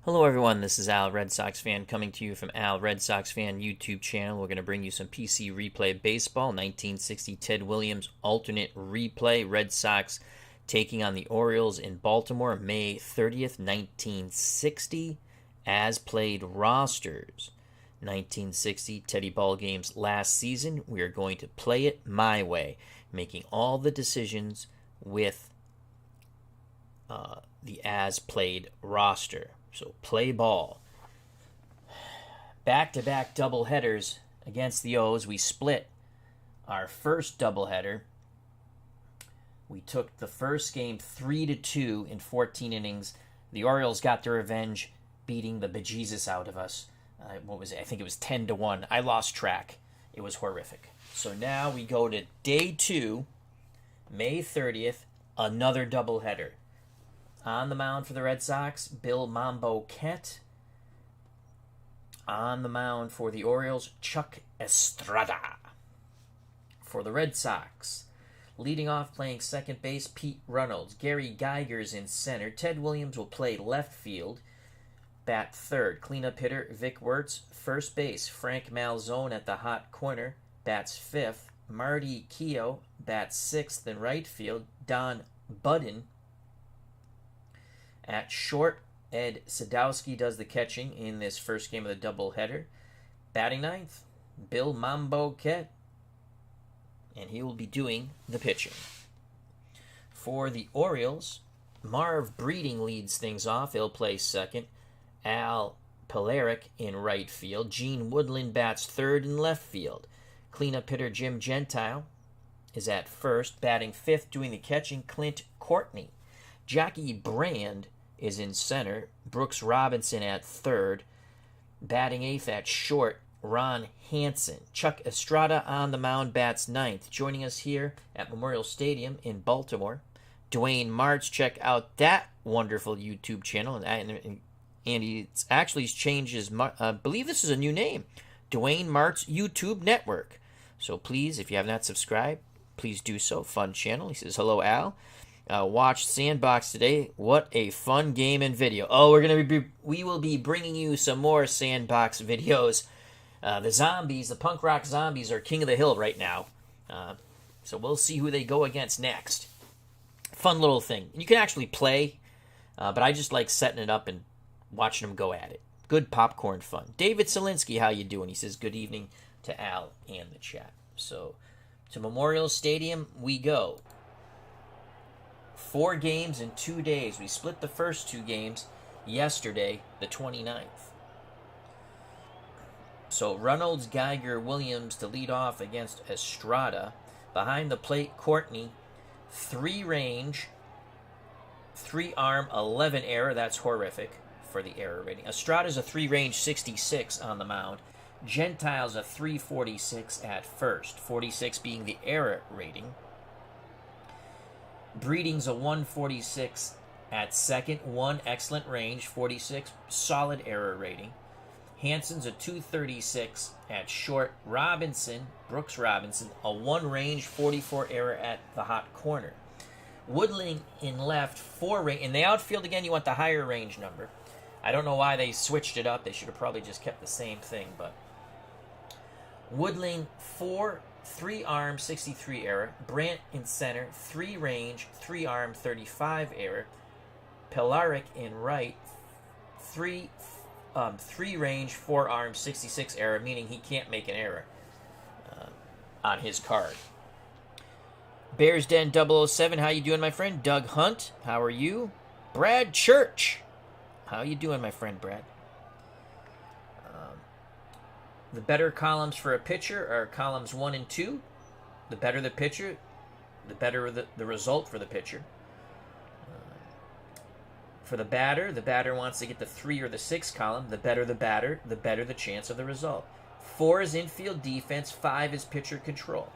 Hello everyone, this is Al, Red Sox fan, coming to you from Al, Red Sox fan YouTube channel. We're going to bring you some PC replay baseball, 1960 Ted Williams alternate replay, Red Sox taking on the Orioles in Baltimore, May 30th, 1960, as played rosters. 1960 Teddy Ballgame's last season. We are going to play it my way, making all the decisions with the as played roster. So play ball. Back-to-back doubleheaders against the O's. We split our first doubleheader. We took the first game 3-2 in 14 innings. The Orioles got their revenge, beating the bejesus out of us. What was it? I think it was 10-1. I lost track. It was horrific. So now we go to day 2, May 30th, another doubleheader. On the mound for the Red Sox, Bill Mambo Kent. On the mound for the Orioles, Chuck Estrada. For the Red Sox, leading off playing second base, Pete Reynolds. Gary Geiger's in center. Ted Williams will play left field. Bat third. Cleanup hitter, Vic Wertz. First base, Frank Malzone at the hot corner. Bats fifth. Marty Keough bats sixth in right field. Don Budden at short. Ed Sadowski does the catching in this first game of the doubleheader. Batting ninth, Bill Mambo Kent, and he will be doing the pitching. For the Orioles, Marv Breeding leads things off. He'll play second. Al Pelaric in right field. Gene Woodland bats third in left field. Cleanup hitter Jim Gentile is at first. Batting fifth, doing the catching, Clint Courtney. Jackie Brand is in center. Brooks Robinson at third. Batting eighth at short, Ron Hansen. Chuck Estrada on the mound bats ninth. Joining us here at Memorial Stadium in Baltimore, Dwayne Martz. Check out that wonderful YouTube channel. And he's actually changed his, I believe this is a new name, Dwayne Martz YouTube Network. So please, if you have not subscribed, please do so. Fun channel. He says, hello, Al. Watched Sandbox today. What a fun game and video. Oh, we will be bringing you some more Sandbox videos. The zombies, the punk rock zombies, are king of the hill right now. So we'll see who they go against next. Fun little thing. You can actually play, but I just like setting it up and watching them go at it. Good popcorn fun. David Selinsky, how you doing? He says good evening to Al and the chat. So to Memorial Stadium we go. 4 games in 2 days. We split the first 2 games yesterday, the 29th. So Reynolds, Geiger, Williams to lead off against Estrada. Behind the plate, Courtney. 3 range, 3 arm, 11 error. That's horrific for the error rating. Estrada's a 3 range 66 on the mound. Gentile's a 346 at first, 46 being the error rating. Breeding's a 146 at second, 1 excellent range, 46 solid error rating. Hansen's a 236 at short. Robinson, Brooks Robinson, a 1 range, 44 error at the hot corner. Woodling in left, 4 range. In the outfield, again, you want the higher range number. I don't know why they switched it up. They should have probably just kept the same thing, but Woodling, 4, 3 arm, 63 error. Brandt in center, 3 range, 3 arm, 35 error. Pelaric in right, 3 range, 4 arm, 66 error, meaning he can't make an error on his card. Bears Den 007, how you doing, my friend? Doug Hunt, how are you? Brad Church, how you doing, my friend Brad? The better columns for a pitcher are columns 1 and 2. The better the pitcher, the better the result for the pitcher. For the batter wants to get the 3 or the 6 column. The better the batter, the better the chance of the result. 4 is infield defense, 5 is pitcher control.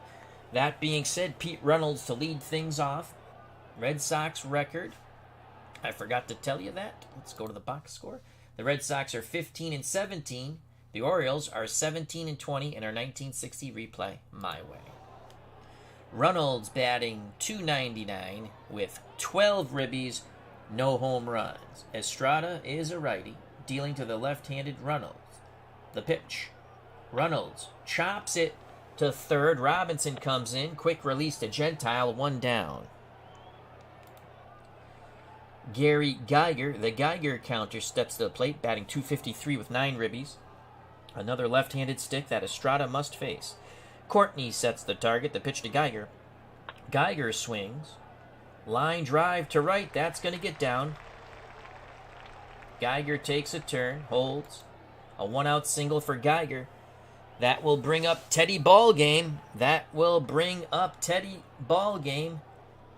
That being said, Pete Reynolds to lead things off. Red Sox record, I forgot to tell you that. Let's go to the box score. The Red Sox are 15-17. The Orioles are 17-20 in our 1960 replay my way. Reynolds batting .299 with 12 ribbies, no home runs. Estrada is a righty. dealing to the left-handed Runnels. The pitch. Runnels chops it to third. Robinson comes in. Quick release to Gentile. 1 down. Gary Geiger, the Geiger counter, steps to the plate, batting .253 with 9 ribbies. Another left-handed stick that Estrada must face. Courtney sets the target. The pitch to Geiger. Geiger swings. Line drive to right. That's going to get down. Geiger takes a turn. Holds. A 1-out single for Geiger. That will bring up Teddy Ballgame.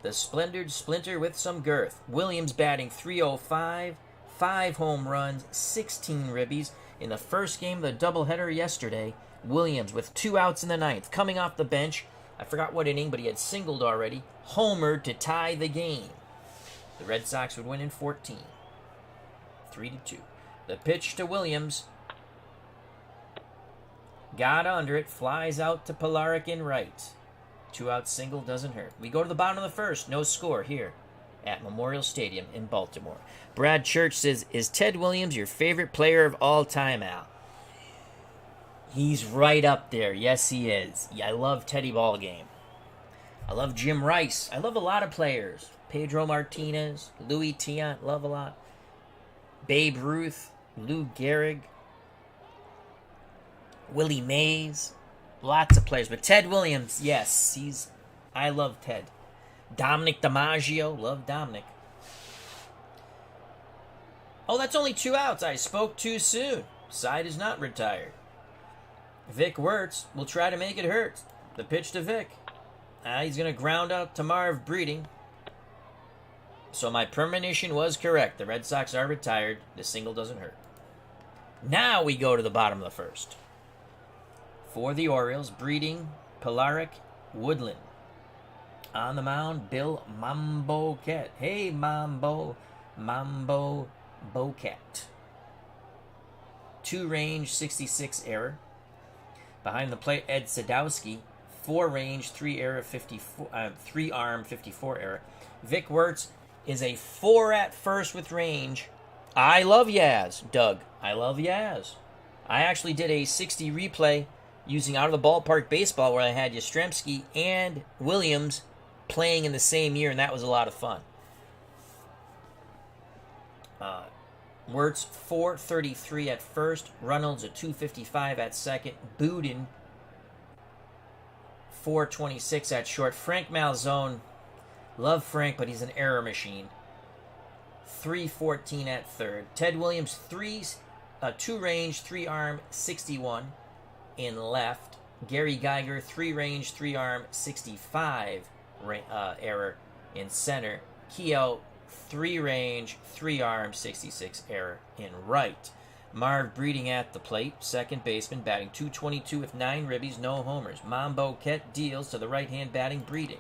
The splendored splinter with some girth. Williams batting .305. 5 home runs. 16 ribbies. In the first game of the doubleheader yesterday, Williams with 2 outs in the ninth, coming off the bench. I forgot what inning, but he had singled already. Homered to tie the game. The Red Sox would win in 14. 3-2. The pitch to Williams. Got under it. Flies out to Pilaric in right. 2-out single doesn't hurt. We go to the bottom of the first. No score here at Memorial Stadium in Baltimore. Brad Church says, is Ted Williams your favorite player of all time, Al? He's right up there. Yes, he is. Yeah, I love Teddy Ballgame. I love Jim Rice. I love a lot of players. Pedro Martinez, Louis Tiant, love a lot. Babe Ruth, Lou Gehrig, Willie Mays, lots of players. But Ted Williams, yes, I love Ted. Dominic DiMaggio, love Dominic. Oh, that's only 2 outs. I spoke too soon. Side is not retired. Vic Wirtz will try to make it hurt. The pitch to Vic. He's going to ground out to Marv Breeding. So my premonition was correct. The Red Sox are retired. The single doesn't hurt. Now we go to the bottom of the first. For the Orioles, Breeding, Pilaric, Woodland. On the mound, Bill Mambo Cat. Hey, Mambo Bocat. 2-range, 66 error. Behind the plate, Ed Sadowski. 4-range, 3-arm, 54 error. Vic Wirtz is a 4 at first with range. I love Yaz, Doug. I love Yaz. I actually did a 60 replay using Out of the Ballpark Baseball where I had Yastrzemski and Williams playing in the same year, and that was a lot of fun. Wirtz, 433 at first. Reynolds, a 255 at second. Boudin, 426 at short. Frank Malzone, love Frank, but he's an error machine. 314 at third. Ted Williams, 2-range, 3-arm, 61 in left. Gary Geiger, 3-range, 3-arm, 65 error in center. Keough, 3-range, 3-arm, 66 error in right. Marv Breeding at the plate, second baseman, batting .222 with 9 ribbies, no homers. Mambo Ket deals to the right-hand batting Breeding.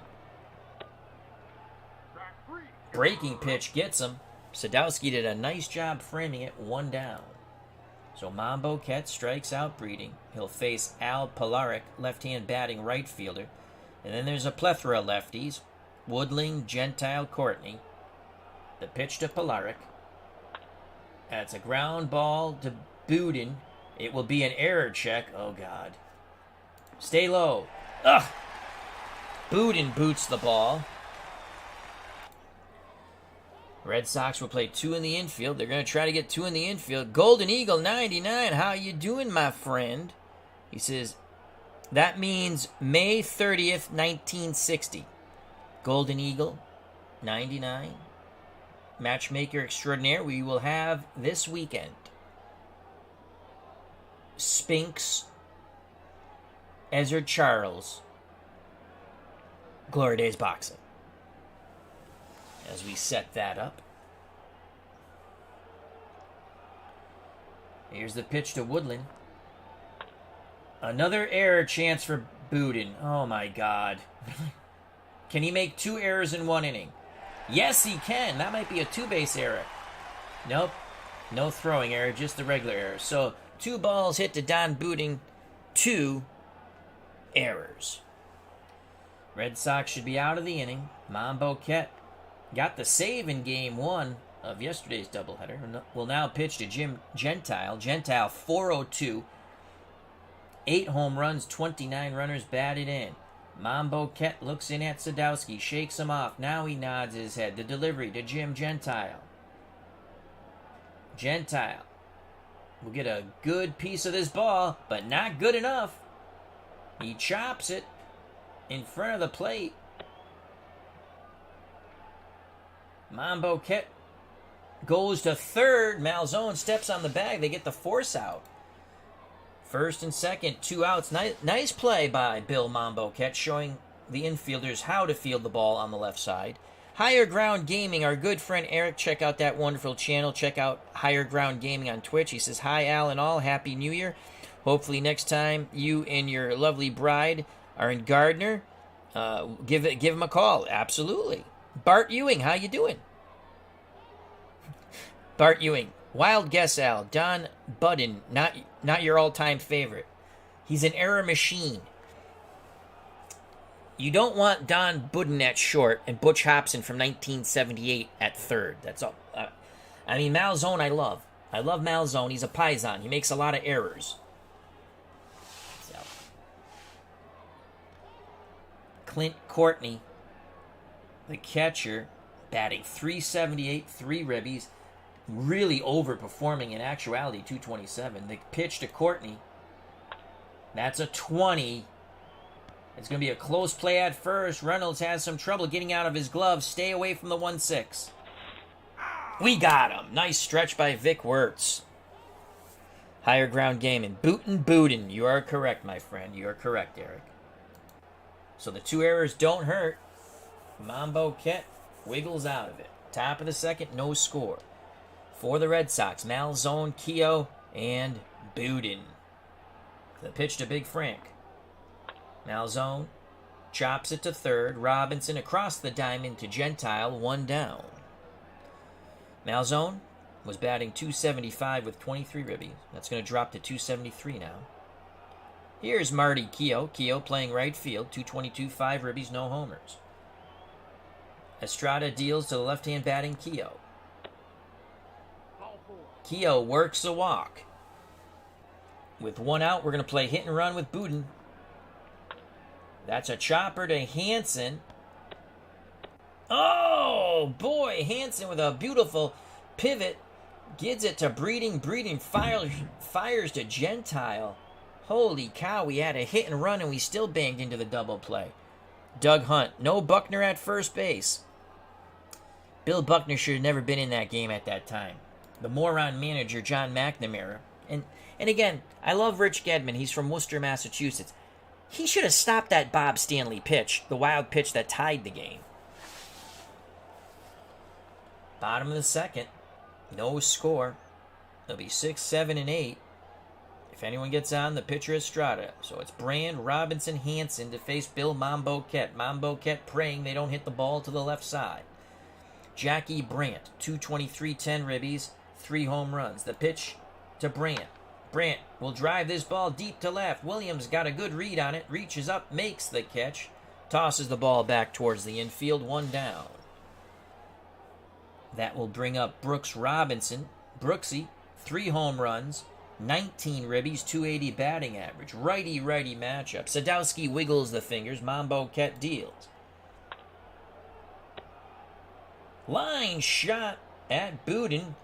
Breaking pitch gets him. Sadowski did a nice job framing it, 1 down. So Mambo Ket strikes out Breeding. He'll face Al Pilaric, left-hand batting right fielder. And then there's a plethora of lefties. Woodling, Gentile, Courtney. The pitch to Pilaric. That's a ground ball to Boudin. It will be an error check. Oh, God. Stay low. Ugh! Boudin boots the ball. Red Sox will play 2 in the infield. They're going to try to get 2 in the infield. Golden Eagle 99. How you doing, my friend? He says, that means May 30th, 1960. Golden Eagle 99. Matchmaker extraordinaire. We will have this weekend Spinks, Ezra Charles, Glory Days Boxing. As we set that up. Here's the pitch to Woodland. Another error chance for Boudin. Oh my God. Can he make 2 errors in 1 inning? Yes, he can. That might be a 2-base error. Nope. No throwing error, just the regular error. So 2 balls hit to Don Boudin, 2 errors. Red Sox should be out of the inning. Mambo Ket got the save in game 1. of yesterday's doubleheader will now pitch to Jim Gentile. Gentile 402, 8 home runs, 29 runners batted in. Mambo Ket looks in at Sadowski, shakes him off. Now he nods his head. The delivery to Jim Gentile. Gentile will get a good piece of this ball, but not good enough. He chops it in front of the plate. Mambo Ket goes to third. Malzone steps on the bag. They get the force out. First and second, 2 outs. Nice play by Bill Mambo Ket, showing the infielders how to field the ball on the left side. Higher Ground Gaming, our good friend Eric, check out that wonderful channel. Check out Higher Ground Gaming on Twitch. He says, hi, Al and all. Happy New Year. Hopefully next time you and your lovely bride are in Gardner, give him a call. Absolutely. Bart Ewing, how you doing? Bart Ewing, wild guess, Al. Don Budden, not your all-time favorite. He's an error machine. You don't want Don Budden at short and Butch Hobson from 1978 at third. That's all. I mean, Malzone I love. I love Malzone. He's a Paisan. He makes a lot of errors. So. Clint Courtney, the catcher, batting .378, 3 ribbies. Really overperforming in actuality, 227. The pitch to Courtney. That's a 20. It's going to be a close play at first. Reynolds has some trouble getting out of his glove. Stay away from the 1-6. We got him. Nice stretch by Vic Wirtz. Higher Ground Gaming. Bootin'. You are correct, my friend. You are correct, Eric. So the 2 errors don't hurt. Mambo Ket wiggles out of it. Top of the second, no score. For the Red Sox, Malzone, Keogh, and Budin. The pitch to Big Frank. Malzone chops it to third. Robinson across the diamond to Gentile, 1 down. Malzone was batting .275 with 23 ribbies. That's going to drop to .273 now. Here's Marty Keogh. Keogh playing right field, .222, 5 ribbies, no homers. Estrada deals to the left-hand batting Keogh. Keogh works a walk. With 1 out, we're going to play hit and run with Budin. That's a chopper to Hansen. Oh, boy. Hansen with a beautiful pivot. Gives it to Breeding. Breeding fires to Gentile. Holy cow, we had a hit and run and we still banged into the double play. Doug Hunt. No Buckner at first base. Bill Buckner should have never been in that game at that time. The moron manager, John McNamara. And again, I love Rich Gedman. He's from Worcester, Massachusetts. He should have stopped that Bob Stanley pitch, the wild pitch that tied the game. Bottom of the second, no score. It'll be 6, 7, and 8. If anyone gets on, the pitcher Estrada. So it's Brand, Robinson, Hansen to face Bill Mambo Ket. Mambo Ket praying they don't hit the ball to the left side. Jackie Brandt, .223, 10 ribbies, 3 home runs. The pitch to Brandt. Brandt will drive this ball deep to left. Williams got a good read on it. Reaches up, makes the catch. Tosses the ball back towards the infield. 1 down. That will bring up Brooks Robinson. Brooksy, 3 home runs, 19 ribbies, .280 batting average. Righty-righty matchup. Sadowski wiggles the fingers. Mambo Ket deals. Line shot at Budin.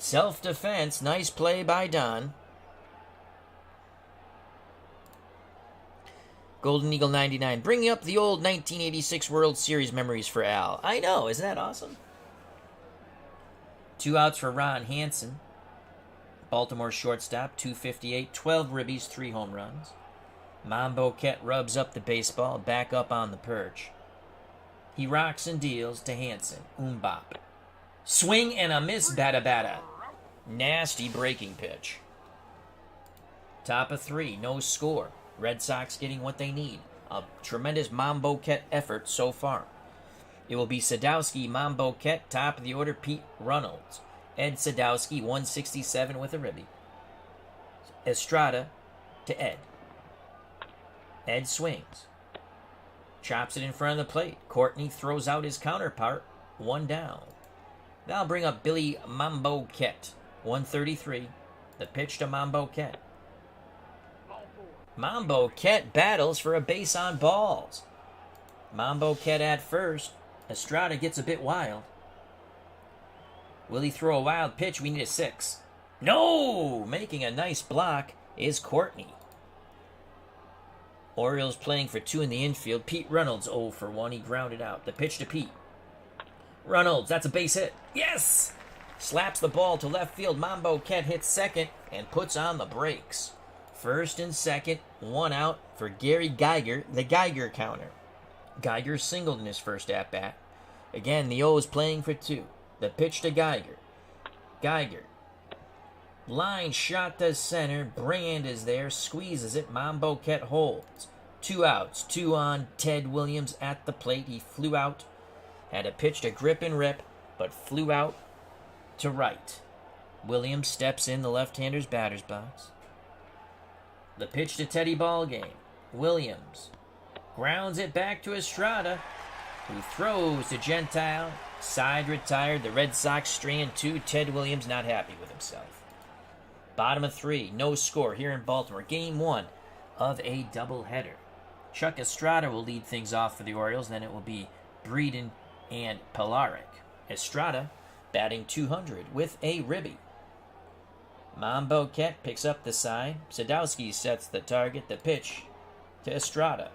Self-defense. Nice play by Don. Golden Eagle 99. Bringing up the old 1986 World Series memories for Al. I know. Isn't that awesome? 2 outs for Ron Hansen. Baltimore shortstop. .258. 12 ribbies. 3 home runs. Mambo Ket rubs up the baseball. Back up on the perch. He rocks and deals to Hansen. Bop. Swing and a miss, bada. Nasty breaking pitch. Top of 3, no score. Red Sox getting what they need. A tremendous Mambo Ket effort so far. It will be Sadowski, Mambo Ket, top of the order, Pete Reynolds. Ed Sadowski, 167 with a ribby. Estrada to Ed. Ed swings. Chops it in front of the plate. Courtney throws out his counterpart. 1 down. That'll bring up Billy Mambo Kett. 133. The pitch to Mambo Kett. Mambo Kett battles for a base on balls. Mambo Kett at first. Estrada gets a bit wild. Will he throw a wild pitch? We need a 6. No! Making a nice block is Courtney. Orioles playing for 2 in the infield. Pete Reynolds 0 for 1. He grounded out. The pitch to Pete. Reynolds, that's a base hit. Yes! Slaps the ball to left field. Mambo Kett hits second and puts on the brakes. First and second, 1 out for Gary Geiger, the Geiger counter. Geiger singled in his first at-bat. Again, the O's playing for 2. The pitch to Geiger. Geiger. Line shot to center. Brand is there. Squeezes it. Mambo Kett holds. 2 outs. 2 on. Ted Williams at the plate. He flew out. Had a pitch to grip and rip, but flew out to right. Williams steps in the left-hander's batter's box. The pitch to Teddy Ballgame. Williams grounds it back to Estrada, who throws to Gentile. Side retired. The Red Sox strand 2. Ted Williams not happy with himself. Bottom of 3. No score here in Baltimore. Game 1 of a doubleheader. Chuck Estrada will lead things off for the Orioles. Then it will be Breeden and Pilaric. Estrada batting .200 with a ribby. Mambo Kett picks up the side. Sadowski sets the target. The pitch to Estrada.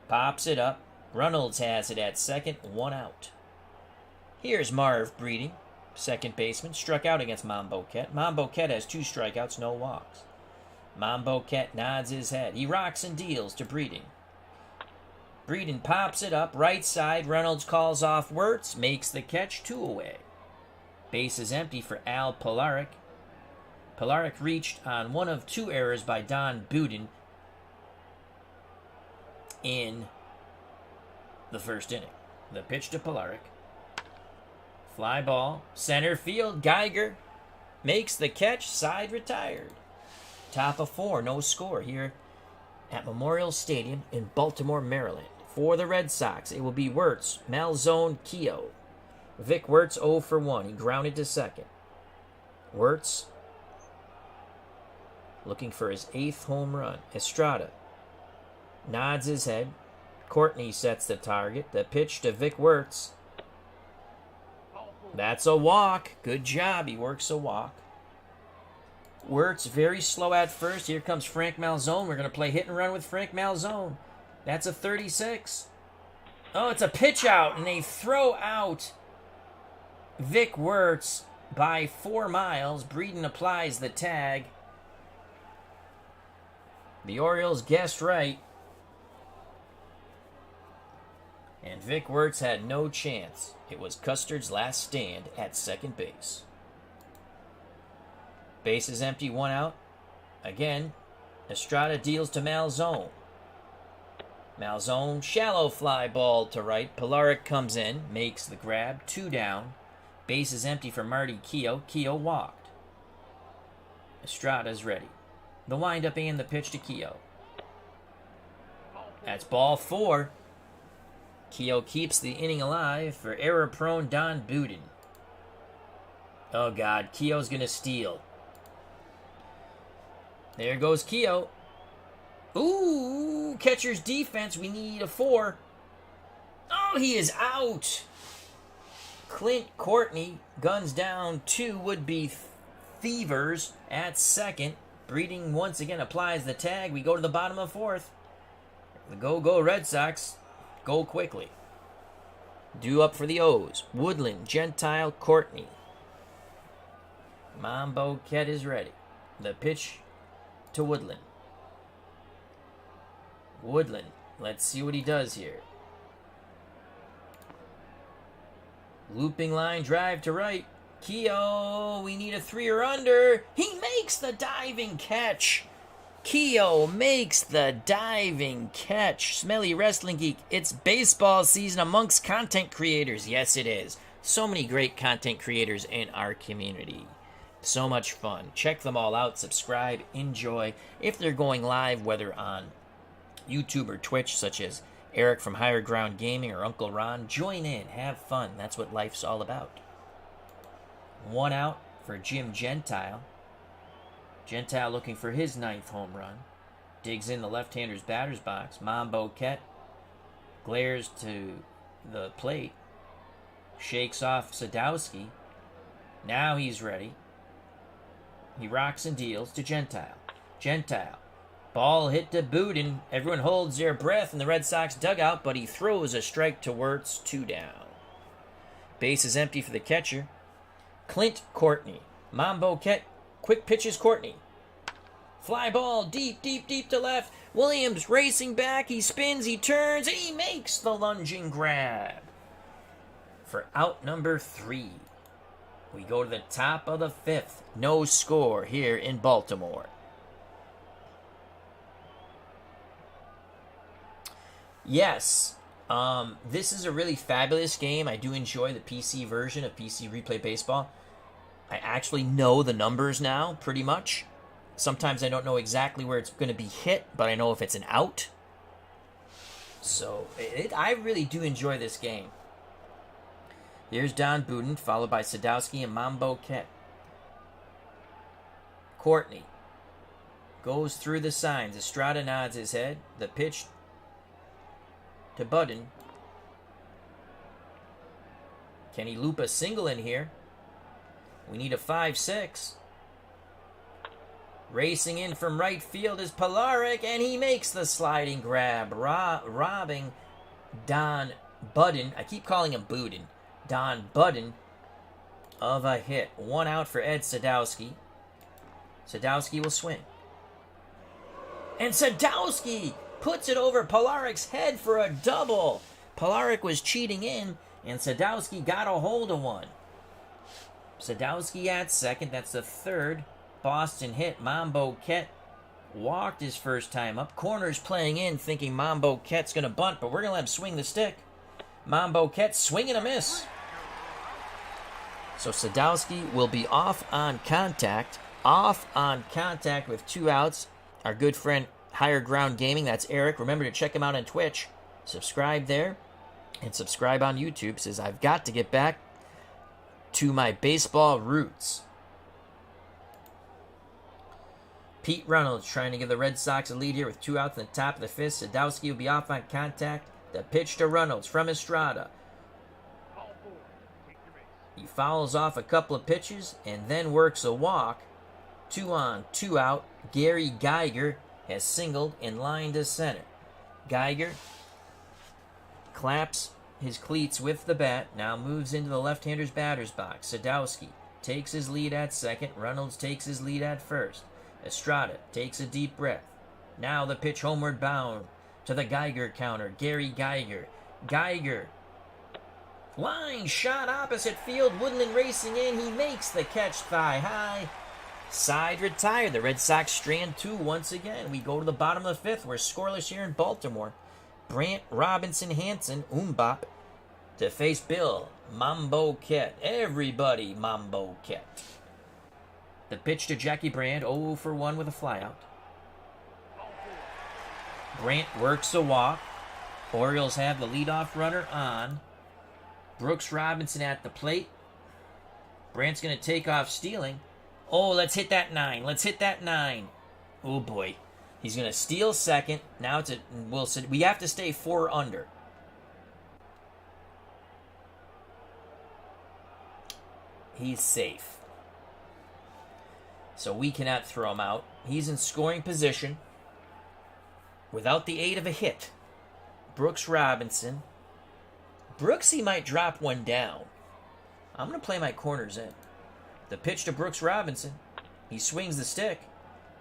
Pops it up. Reynolds has it at second. 1 out. Here's Marv Breeden, second baseman. Struck out against Mambo Kett. Mambo Kett has 2 strikeouts, no walks. Mambo Kett nods his head. He rocks and deals to Breeden. Breeden pops it up. Right side. Reynolds calls off Wirtz. Makes the catch. 2 away. Base is empty for Al Pilaric. Pilaric reached on 1 of 2 errors by Don Budin in the first inning. The pitch to Pilaric. Fly ball. Center field. Geiger makes the catch. Side retired. Top of 4. No score here at Memorial Stadium in Baltimore, Maryland. For the Red Sox, it will be Wirtz, Malzone, Keogh. Vic Wirtz 0 for 1. He grounded to second. Wirtz looking for his 8th home run. Estrada nods his head. Courtney sets the target. The pitch to Vic Wirtz. That's a walk. Good job. He works a walk. Wirtz very slow at first. Here comes Frank Malzone. We're going to play hit and run with Frank Malzone. That's a 36. Oh, it's a pitch out, and they throw out Vic Wirtz by 4 miles. Breeden applies the tag. The Orioles guessed right. And Vic Wirtz had no chance. It was Custard's last stand at second base. Base is empty, 1 out. Again, Estrada deals to Malzone. Malzone, shallow fly ball to right. Pilaric comes in, makes the grab. 2 down. Base is empty for Marty Keogh. Keogh walked. Estrada's ready. The windup and the pitch to Keogh. That's ball 4. Keogh keeps the inning alive for error-prone Don Budin. Oh, God. Keogh's going to steal. There goes Keogh. Ooh, catcher's defense. We need a 4. Oh, he is out. Clint Courtney guns down 2 would-be thievers at second. Breeding once again applies the tag. We go to the bottom of 4th. The go Red Sox go quickly. Due up for the O's. Woodland, Gentile, Courtney. Mambo Kett is ready. The pitch to Woodland. Woodland. Let's see what he does here. Looping line drive to right. Keogh, we need a 3 or under. He makes the diving catch. Keogh makes the diving catch. Smelly Wrestling Geek, it's baseball season amongst content creators. Yes, it is. So many great content creators in our community. So much fun. Check them all out. Subscribe. Enjoy. If they're going live, whether on YouTube or Twitch, such as Eric from Higher Ground Gaming or Uncle Ron. Join in. Have fun. That's what life's all about. 1 out for Jim Gentile. Gentile looking for his 9th home run. Digs in the left-hander's batter's box. Mambo Ket glares to the plate. Shakes off Sadowski. Now he's ready. He rocks and deals to Gentile. Gentile. Ball hit to Boudin. Everyone holds their breath in the Red Sox dugout, but he throws a strike to Wirtz. 2 down. Base is empty for the catcher. Clint Courtney. Mambo Ket. Quick pitches Courtney. Fly ball deep, deep, deep to left. Williams racing back. He spins, he turns, and he makes the lunging grab. For out number 3. We go to the top of the 5th. No score here in Baltimore. Yes, this is a really fabulous game. I do enjoy the PC version of PC Replay Baseball. I actually know the numbers now, pretty much. Sometimes I don't know exactly where it's going to be hit, but I know if it's an out. So, I really do enjoy this game. Here's Don Boudin, followed by Sadowski and Mambo Ket. Courtney goes through the signs. Estrada nods his head. The pitch to Budden. Can he loop a single in here? We need a 5-6. Racing in from right field is Pilarek, and he makes the sliding grab, robbing Don Budden. I keep calling him Boudin. Don Budden of a hit. 1 out for Ed Sadowski. Sadowski will swing. And Sadowski puts it over Pilarek's head for a double. Pilarek was cheating in, and Sadowski got a hold of one. Sadowski at second. That's the 3rd Boston hit. Mambo Ket walked his first time up. Corner's playing in, thinking Mambo Ket's going to bunt, but we're going to let him swing the stick. Mambo Ket swing and a miss. So Sadowski will be off on contact. Off on contact with 2 outs. Our good friend Higher Ground Gaming, that's Eric. Remember to check him out on Twitch. Subscribe there. And subscribe on YouTube. Says, I've got to get back to my baseball roots. Pete Reynolds trying to give the Red Sox a lead here with 2 outs in the top of the 5th. Sadowski will be off on contact. The pitch to Reynolds from Estrada. He fouls off a couple of pitches and then works a walk. 2 on, 2 out. Gary Geiger has singled in line to center. Geiger claps his cleats with the bat. Now moves into the left-hander's batter's box. Sadowski takes his lead at second. Reynolds takes his lead at first. Estrada takes a deep breath. Now the pitch homeward bound to the Geiger counter. Gary Geiger. Geiger. Line shot opposite field. Woodland racing in. He makes the catch thigh high. Side retired. The Red Sox strand 2 once again. We go to the bottom of the 5th. We're scoreless here in Baltimore. Brant, Robinson, Hanson, Umbop to face Bill. Mambo Ket. Everybody Mambo Ket. The pitch to Jackie Brand. 0 for 1 with a flyout. Brant works a walk. Orioles have the leadoff runner on. Brooks Robinson at the plate. Brandt's going to take off stealing. Oh, let's hit that 9. Let's hit that 9. Oh, boy. He's going to steal second. Now it's a Wilson. We have to stay 4 under. He's safe. So we cannot throw him out. He's in scoring position without the aid of a hit. Brooks Robinson. Brooksy might drop one down. I'm going to play my corners in. The pitch to Brooks Robinson. He swings the stick.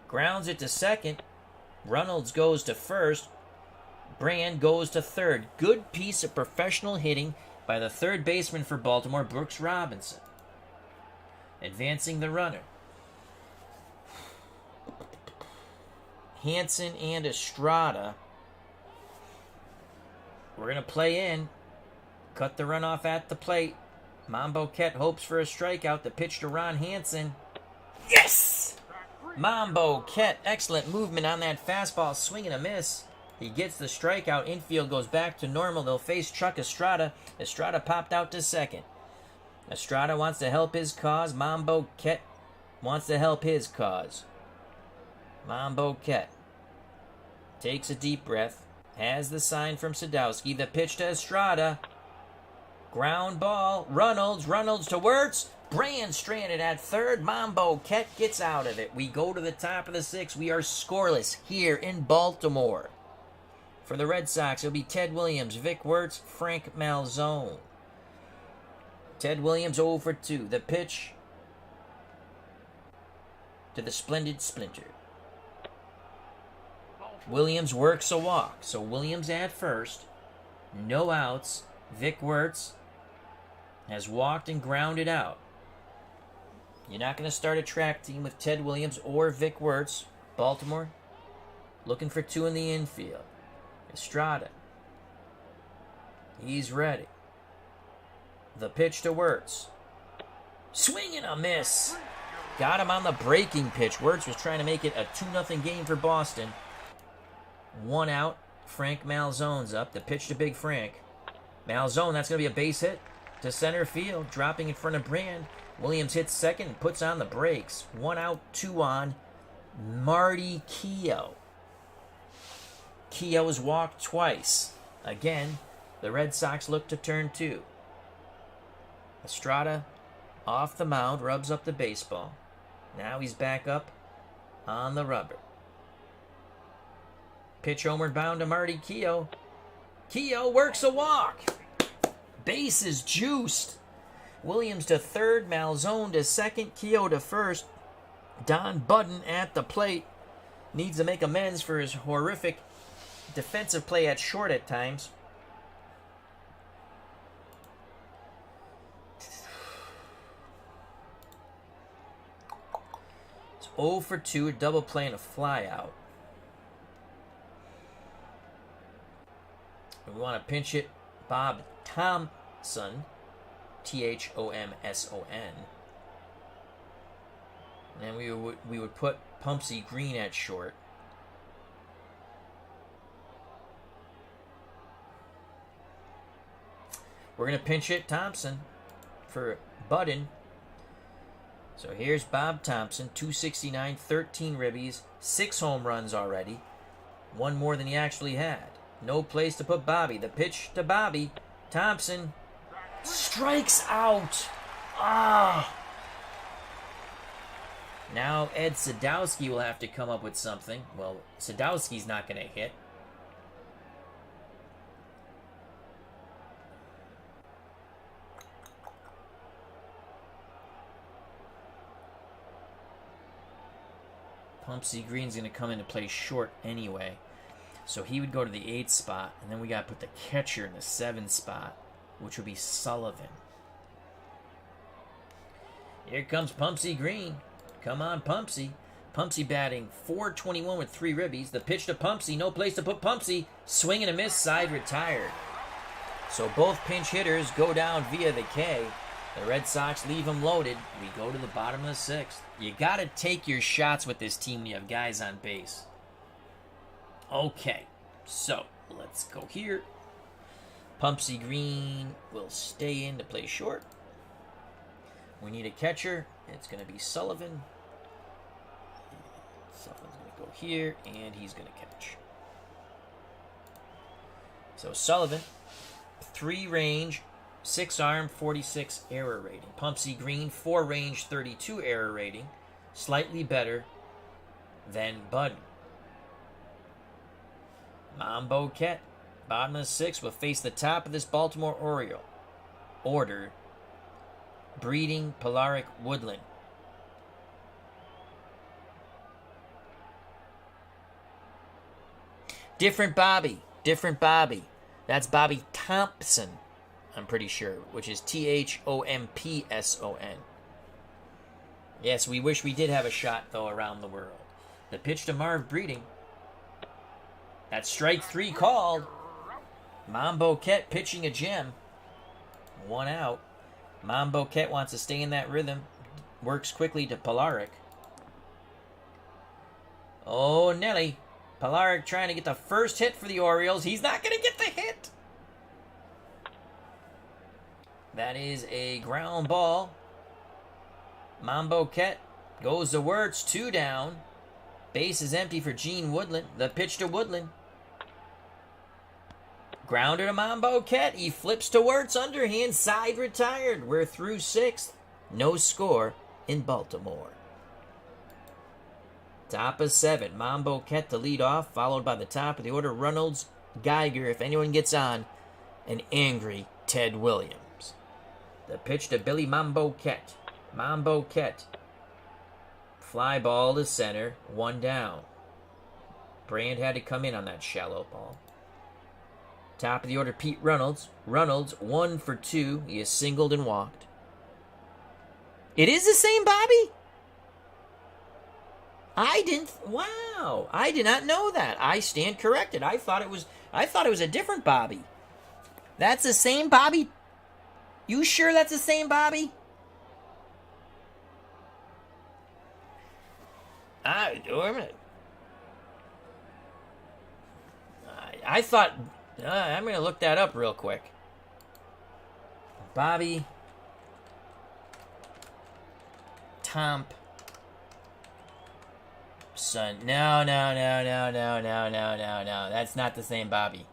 Grounds it to second. Reynolds goes to first. Brand goes to third. Good piece of professional hitting by the third baseman for Baltimore, Brooks Robinson. Advancing the runner. Hanson and Estrada. We're going to play in. Cut the runoff at the plate. Mambo Ket hopes for a strikeout. The pitch to Ron Hanson. Yes! Mambo Ket, excellent movement on that fastball. Swing and a miss. He gets the strikeout. Infield goes back to normal. They'll face Chuck Estrada. Estrada popped out to second. Estrada wants to help his cause. Mambo Ket wants to help his cause. Mambo Ket takes a deep breath. Has the sign from Sadowski. The pitch to Estrada. Ground ball. Reynolds to Wirtz. Brand stranded at third. Mambo Ket gets out of it. We go to the top of the sixth. We are scoreless here in Baltimore. For the Red Sox, it'll be Ted Williams, Vic Wirtz, Frank Malzone. Ted Williams 0 for 2. The pitch to the splendid Splinter. Williams works a walk. So Williams at first. No outs. Vic Wirtz has walked and grounded out. You're not going to start a track team with Ted Williams or Vic Wirtz. Baltimore looking for 2 in the infield. Estrada. He's ready. The pitch to Wirtz. Swing and a miss. Got him on the breaking pitch. Wirtz was trying to make it a 2-0 game for Boston. 1 out. Frank Malzone's up. The pitch to Big Frank. Malzone, that's going to be a base hit to center field. Dropping in front of Brand. Williams hits second and puts on the brakes. 1 out, 2 on. Marty Keough. Keough has walked twice. Again, the Red Sox look to turn 2. Estrada off the mound, rubs up the baseball. Now he's back up on the rubber. Pitch homeward bound to Marty Keough. Keough works a walk. Base is juiced. Williams to third, Malzone to second, Keough to first. Don Budden at the plate. Needs to make amends for his horrific defensive play at short at times. It's 0 for 2, a double play and a fly out. We want to pinch it. Bob Thompson. Thomson. And we would put Pumpsy Green at short. We're going to pinch hit Thompson for Budden. So here's Bob Thompson, 269, 13 ribbies, 6 home runs already. 1 more than he actually had. No place to put Bobby. The pitch to Bobby. Thompson strikes out. Now Ed Sadowski will have to come up with something. Well, Sadowski's not going to hit. Pumpsy Green's going to come into play short anyway. So he would go to the 8th spot, and then we got to put the catcher in the 7th spot, which would be Sullivan. Here comes Pumpsy Green. Come on, Pumpsy. Pumpsy batting .421 with 3 ribbies. The pitch to Pumpsy. No place to put Pumpsy. Swing and a miss. Side retired. So both pinch hitters go down via the K. The Red Sox leave them loaded. We go to the bottom of the 6th. You got to take your shots with this team when you have guys on base. Okay, so let's go here. Pumpsy Green will stay in to play short. We need a catcher. It's going to be Sullivan. Sullivan's going to go here, and he's going to catch. So Sullivan, 3 range, 6 arm, 46 error rating. Pumpsy Green, 4 range, 32 error rating. Slightly better than Bud. Mambo Ket, bottom of the 6th, will face the top of this Baltimore Oriole. Order, breeding Polaric Woodland. Different Bobby. That's Bobby Thompson, I'm pretty sure, which is Thompson. Yes, we wish we did have a shot, though, around the world. The pitch to Marv Breeding. That's strike 3 called. Mambo Ket pitching a gem. 1 out. Mambo Ket wants to stay in that rhythm. Works quickly to Polaric. Oh, Nelly. Pilarek trying to get the first hit for the Orioles. He's not going to get the hit. That is a ground ball. Mambo Ket goes to Wirtz. 2 down. Base is empty for Gene Woodland. The pitch to Woodland. Grounder to Mambo Ket. He flips to Wirtz. Underhand. Side retired. We're through 6th. No score in Baltimore. Top of 7. Mambo Ket to lead off. Followed by the top of the order. Reynolds, Geiger. If anyone gets on. An angry Ted Williams. The pitch to Billy Mambo Ket. Mambo Ket. Fly ball to center. 1 down. Brand had to come in on that shallow ball. Top of the order, Pete Reynolds. Reynolds, 1 for 2. He is singled and walked. It is the same Bobby? Wow. I did not know that. I stand corrected. I thought it was a different Bobby. That's the same Bobby? You sure that's the same Bobby? I thought... I'm going to look that up real quick. Bobby Thompson. No. That's not the same Bobby.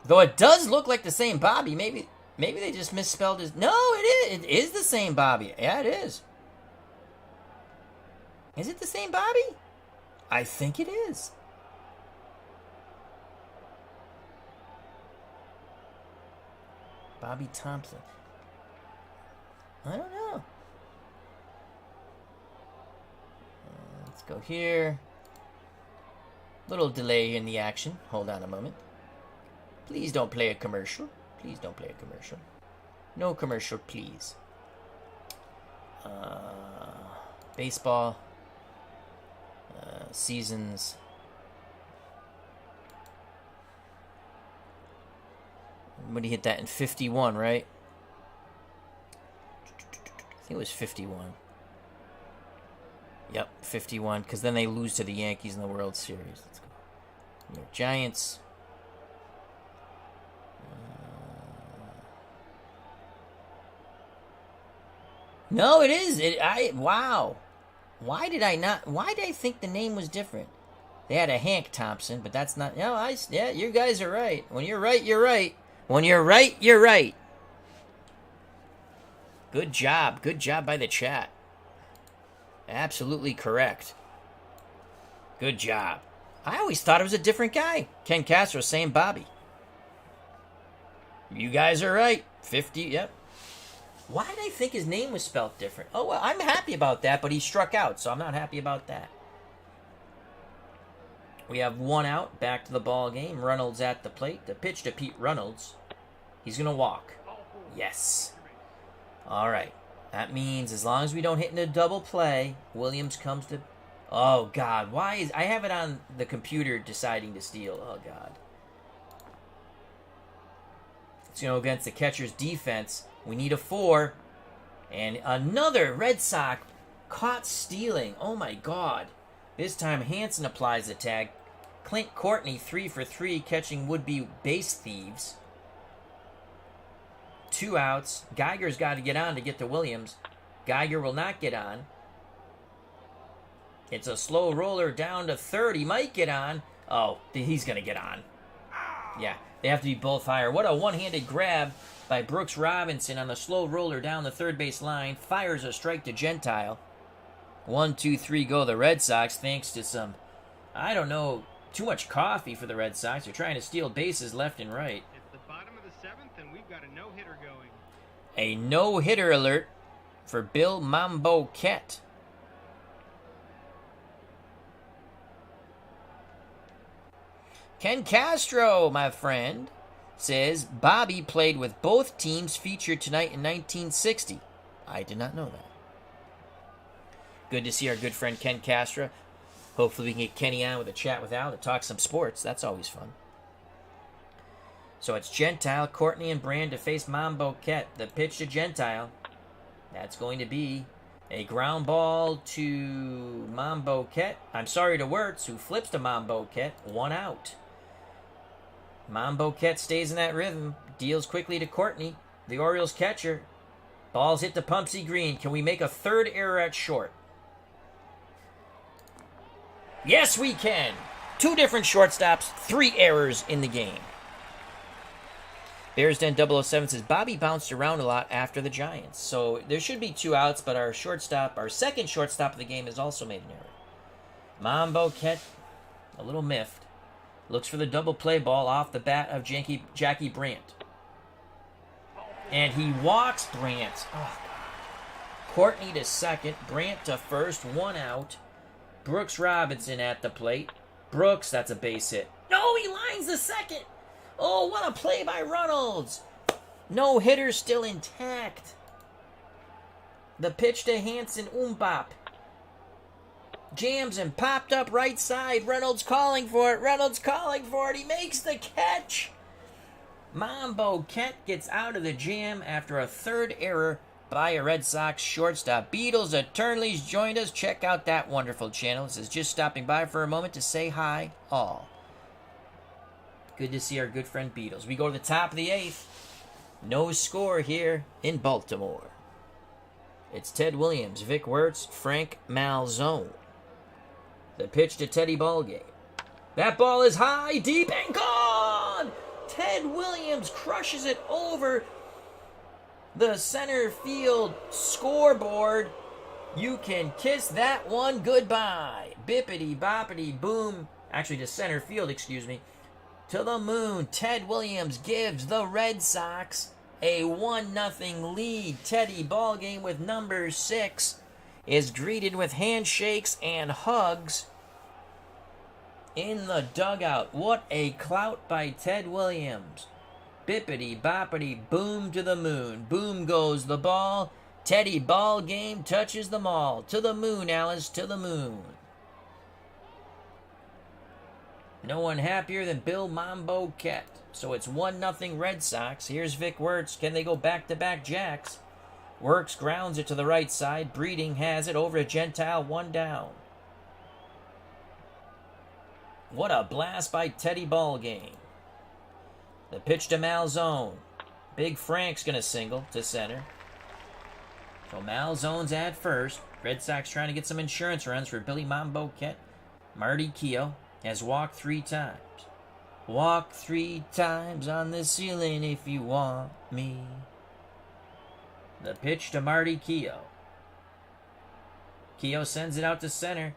Though it does look like the same Bobby. Maybe they just misspelled his... No, it is. It is the same Bobby. Yeah, it is. Is it the same Bobby? I think it is. Bobby Thompson. I don't know. Let's go here. Little delay in the action. Hold on a moment. Please don't play a commercial. Please don't play a commercial. No commercial, please. Baseball. Seasons. When he hit that in 51, right? I think it was 51. Yep, 51. Because then they lose to the Yankees in the World Series. Let's go. New York Giants. No, it is. Wow. Why did I think the name was different? They had a Hank Thompson, but that's not... Yeah, you guys are right. When you're right, you're right. When you're right, you're right. Good job. Good job by the chat. Absolutely correct. Good job. I always thought it was a different guy. Ken Castro, same Bobby. You guys are right. 50, yep. Why did I think his name was spelled different? Oh, well, I'm happy about that, but he struck out, so I'm not happy about that. We have 1 out, back to the ball game. Reynolds at the plate. The pitch to Pete Reynolds. He's going to walk. Yes. All right. That means as long as we don't hit into a double play, Williams comes to... Oh, God. Why is... I have it on the computer deciding to steal. Oh, God. It's going to go against the catcher's defense. We need a 4. And another Red Sox caught stealing. Oh, my God. This time, Hansen applies the tag. Clint Courtney, 3 for 3, catching would-be base thieves. 2 outs. Geiger's got to get on to get to Williams. Geiger will not get on. It's a slow roller down to third. He might get on. Oh, he's going to get on. Yeah, they have to be both higher. What a one-handed grab by Brooks Robinson on the slow roller down the third base line. Fires a strike to Gentile. 1, 2, 3 go the Red Sox, thanks to some, I don't know, too much coffee for the Red Sox. They're trying to steal bases left and right. It's the bottom of the 7th, and we've got a no-hitter going. A no-hitter alert for Bill Mambo Ket. Ken Castro, my friend, says Bobby played with both teams featured tonight in 1960. I did not know that. Good to see our good friend Ken Castro. Hopefully we can get Kenny on with a chat with Al to talk some sports. That's always fun. So it's Gentile, Courtney, and Brand to face Mambo Ket. The pitch to Gentile. That's going to be A ground ball to Mambo Ket. I'm sorry, to Wirtz, who flips to Mambo Ket. 1 out. Mambo Ket stays in that rhythm. Deals quickly to Courtney, the Orioles catcher. Ball's hit to Pumpsy Green. Can we make a third error at short? Yes, we can. 2 different shortstops, 3 errors in the game. Bears Den 007 says Bobby bounced around a lot after the Giants. So there should be 2 outs, but our second shortstop of the game has also made an error. Mambo Ket, a little miffed, looks for the double play ball off the bat of Jackie Brandt. And he walks Brandt. Oh, Courtney to second, Brandt to first, 1 out. Brooks Robinson at the plate. Brooks, that's a base hit. No, he lines the second. Oh, what a play by Reynolds. No hitter still intact. The pitch to Hanson Umbop. Jams and popped up right side. Reynolds calling for it. He makes the catch. Mambo Ket gets out of the jam after a 3rd error by a Red Sox shortstop. Beatles Eternally's joined us. Check out that wonderful channel. This is just stopping by for a moment to say hi, all. Good to see our good friend Beatles. We go to the top of the 8th. No score here in Baltimore. It's Ted Williams, Vic Wirtz, Frank Malzone. The pitch to Teddy Ballgame. That ball is high, deep, and gone! Ted Williams crushes it over the center field scoreboard. You can kiss that one goodbye. Bippity boppity boom. Actually, to center field, excuse me. To the moon. Ted Williams gives the Red Sox a 1-0 lead. Teddy Ballgame with number 6 is greeted with handshakes and hugs in the dugout. What a clout by Ted Williams. Bippity boppity boom to the moon. Boom goes the ball. Teddy Ballgame touches them all. To the moon, Alice, to the moon. No one happier than Bill Mambo Ket. So it's 1-0 Red Sox. Here's Vic Wirtz. Can they go back-to-back jacks? Works, grounds it to the right side. Breeding has it over to Gentile, 1 down. What a blast by Teddy Ballgame. The pitch to Malzone. Big Frank's going to single to center. So Malzone's at first. Red Sox trying to get some insurance runs for Billy Mambo Ket. Marty Keough has walked 3 times. Walk 3 times on the ceiling if you want me. The pitch to Marty Keough. Keough sends it out to center.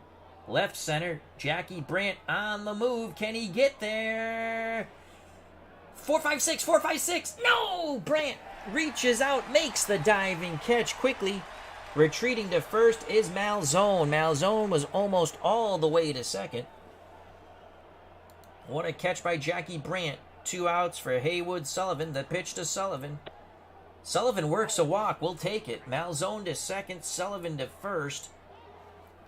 Left center. Jackie Brandt on the move. Can he get there? 4-5-6, 4-5-6. No! Brandt reaches out, makes the diving catch quickly. Retreating to first is Malzone. Malzone was almost all the way to second. What a catch by Jackie Brandt. 2 outs for Haywood Sullivan. The pitch to Sullivan. Sullivan works a walk. We'll take it. Malzone to second. Sullivan to first.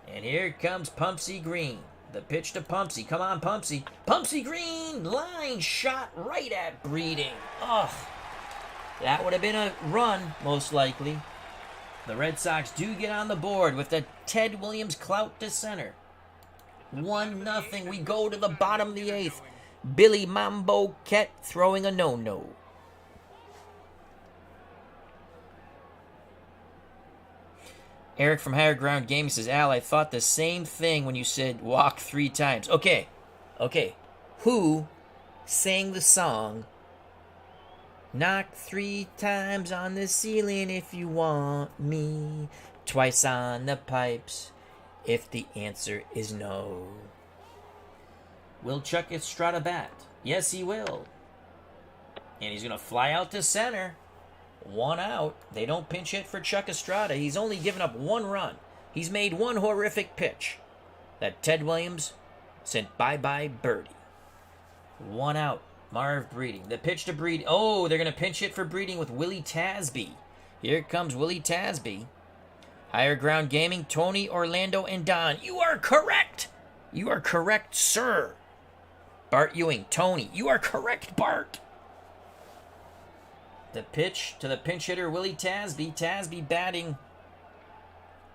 And here comes Pumpsy Green. The pitch to Pumpsy. Come on, Pumpsy. Pumpsy Green! Line shot right at Breeding. Ugh. That would have been a run, most likely. The Red Sox do get on the board with the Ted Williams clout to center. 1-0. We go to the bottom of the 8th. Billy Mambo Ket throwing a no-no. Eric from Higher Ground Gaming says, Al, I thought the same thing when you said walk 3 times. Okay. Who sang the song, knock 3 times on the ceiling if you want me, twice on the pipes if the answer is no? Will Chuck Estrada bat? Yes, he will. And he's going to fly out to center. 1 out. They don't pinch hit for Chuck Estrada. He's only given up 1 run. He's made 1 horrific pitch that Ted Williams sent bye-bye birdie. 1 out. Marv Breeding. The pitch to Breeding. Oh, they're going to pinch hit for Breeding with Willie Tasby. Here comes Willie Tasby. Higher Ground Gaming, Tony, Orlando, and Don. You are correct. You are correct, sir. Bart Ewing, Tony. You are correct, Bart. The pitch to the pinch hitter, Willie Tasby. Tasby batting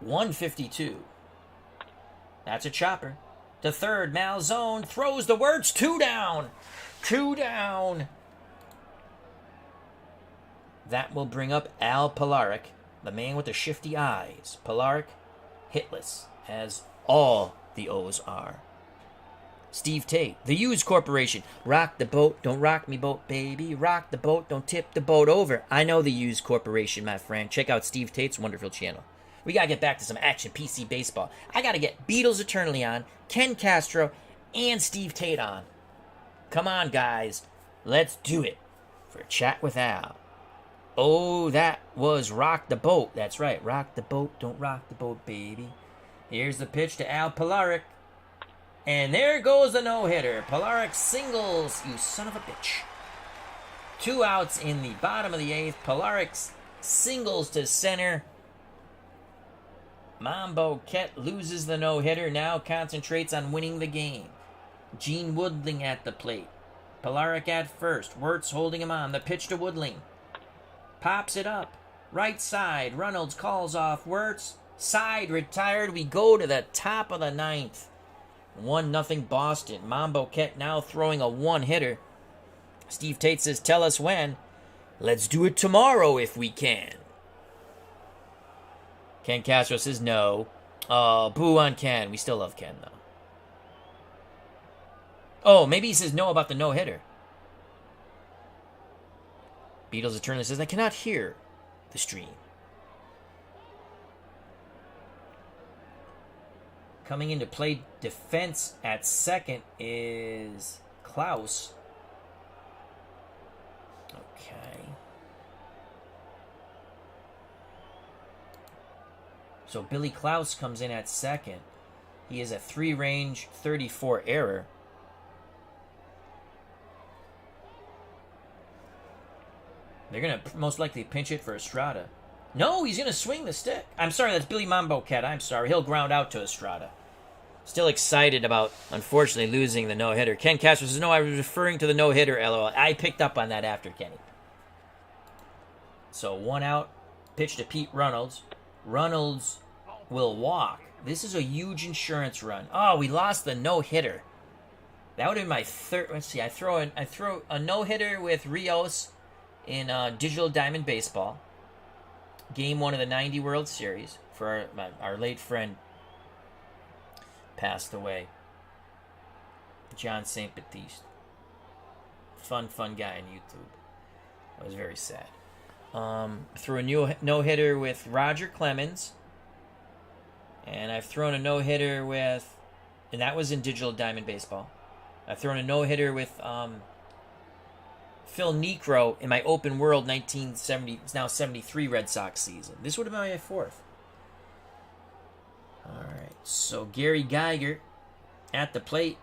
152. That's a chopper. To third, Malzone throws the words. 2 down. 2 down. That will bring up Al Polaric, the man with the shifty eyes. Polaric, hitless, as all the O's are. Steve Tate, the Hughes Corporation. Rock the boat, don't rock me boat, baby. Rock the boat, don't tip the boat over. I know the Hughes Corporation, my friend. Check out Steve Tate's wonderful channel. We got to get back to some action PC baseball. I got to get Beatles Eternally on, Ken Castro, and Steve Tate on. Come on, guys. Let's do it for a chat with Al. Oh, that was Rock the Boat. That's right. Rock the boat, don't rock the boat, baby. Here's the pitch to Al Polaric. And there goes the no-hitter. Polaric singles, you son of a bitch. 2 outs in the bottom of the 8th. Polaric singles to center. Mambo Ket loses the no-hitter, now concentrates on winning the game. Gene Woodling at the plate. Polaric at first. Wirtz holding him on. The pitch to Woodling. Pops it up. Right side. Reynolds calls off Wirtz. Side retired. We go to the top of the 9th. 1-0 Boston. Mambo Ket now throwing a one-hitter. Steve Tate says, tell us when. Let's do it tomorrow if we can. Ken Castro says no. Oh, boo on Ken. We still love Ken, though. Oh, maybe he says no about the no-hitter. Beatles Eternally says, I cannot hear the stream. Coming in to play defense at second is Klaus. Okay. So Billy Klaus comes in at second. He is a 3-range 34 error. They're going to most likely pinch it for Estrada. No, he's going to swing the stick. I'm sorry, that's Billy Mambo Ket. I'm sorry. He'll ground out to Estrada. Still excited about, unfortunately, losing the no-hitter. Ken Castro says, no, I was referring to the no-hitter, LOL. I picked up on that after Kenny. So 1 out. Pitch to Pete Reynolds. Reynolds will walk. This is a huge insurance run. Oh, we lost the no-hitter. That would have been my third. Let's see. I throw a no-hitter with Rios in Digital Diamond Baseball. Game 1 of the 90 World Series for our late friend passed away. John St. Baptiste. Fun guy on YouTube. That was very sad. Threw a no-hitter with Roger Clemens. And I've thrown a no-hitter with... And that was in Digital Diamond Baseball. I've thrown a no-hitter with Phil Niekro in my Open World 1970... It's now 73 Red Sox season. This would have been my 4th. Alright, so Gary Geiger at the plate.